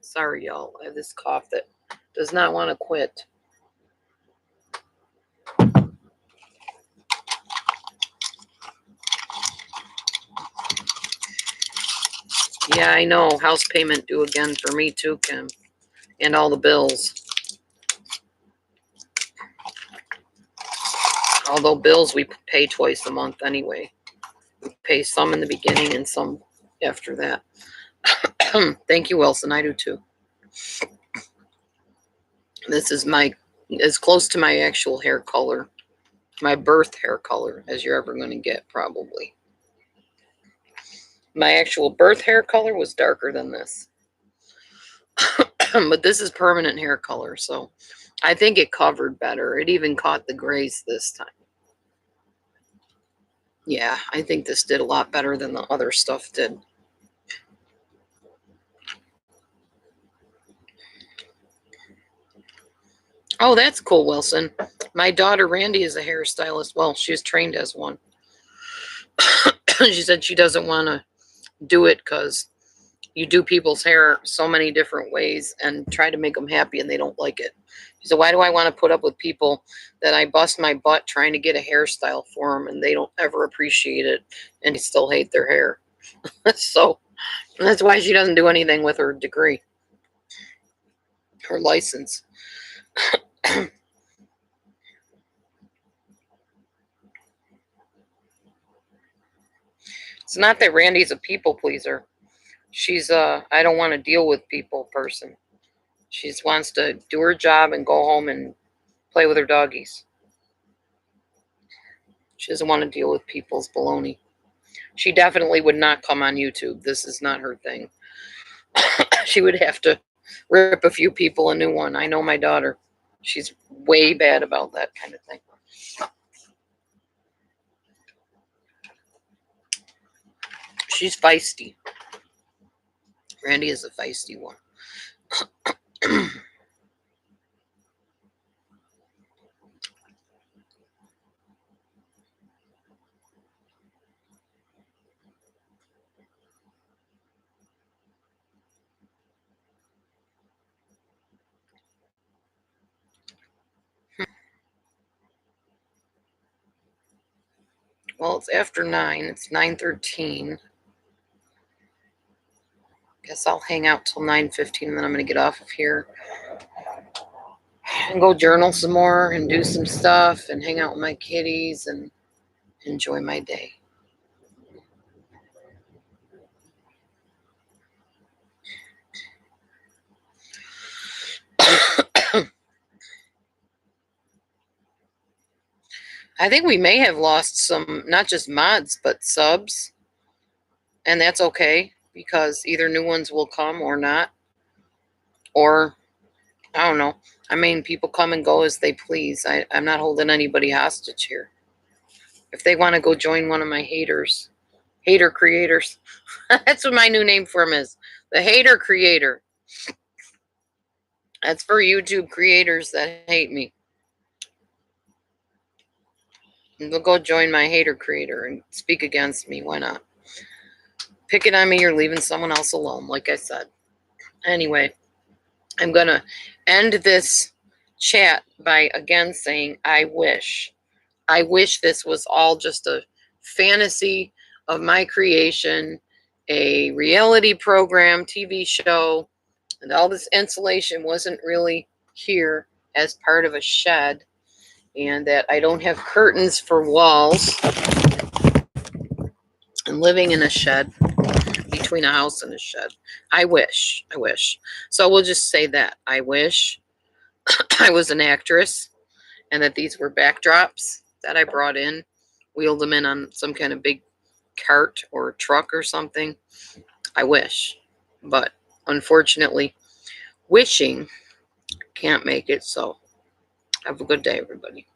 Sorry, y'all. I have this cough that does not want to quit. Yeah, I know. House payment due again for me too, Kim. And all the bills. Although bills we pay twice a month anyway. We pay some in the beginning and some after that. Thank you, Wilson. I do too. This is as close to my actual hair color, my birth hair color, as you're ever going to get, probably. My actual birth hair color was darker than this. But this is permanent hair color, so I think it covered better. It even caught the grays this time. Yeah, I think this did a lot better than the other stuff did. Oh, that's cool, Wilson. My daughter Randy is a hairstylist. Well, she was trained as one. She said she doesn't want to do it because you do people's hair so many different ways and try to make them happy and they don't like it. She said, why do I want to put up with people that I bust my butt trying to get a hairstyle for them and they don't ever appreciate it and they still hate their hair? So that's why she doesn't do anything with her degree, her license. It's not that Randy's a people pleaser. She's I don't want to deal with people person. She just wants to do her job and go home and play with her doggies. She doesn't want to deal with people's baloney. She definitely would not come on YouTube. This is not her thing. She would have to rip a few people a new one. I know my daughter. She's way bad about that kind of thing. She's feisty. Randy is a feisty one. Well, it's after 9. It's 9:13. Guess I'll hang out till 9:15 and then I'm going to get off of here and go journal some more and do some stuff and hang out with my kitties and enjoy my day. I think we may have lost some, not just mods, but subs. And that's okay because either new ones will come or not. Or, I don't know. I mean, people come and go as they please. I'm not holding anybody hostage here. If they want to go join one of my hater creators, that's what my new name for him is. The hater creator. That's for YouTube creators that hate me. And they'll go join my hater creator and speak against me. Why not? Pick it on me, you're leaving someone else alone, like I said. Anyway, I'm going to end this chat by again saying, I wish this was all just a fantasy of my creation, a reality program, TV show, and all this insulation wasn't really here as part of a shed, and that I don't have curtains for walls and living in a shed between a house and a shed. I wish. So we'll just say that. I wish I was an actress and that these were backdrops that I brought in, wheeled them in on some kind of big cart or truck or something. I wish. But unfortunately, wishing can't make it. So have a good day, everybody.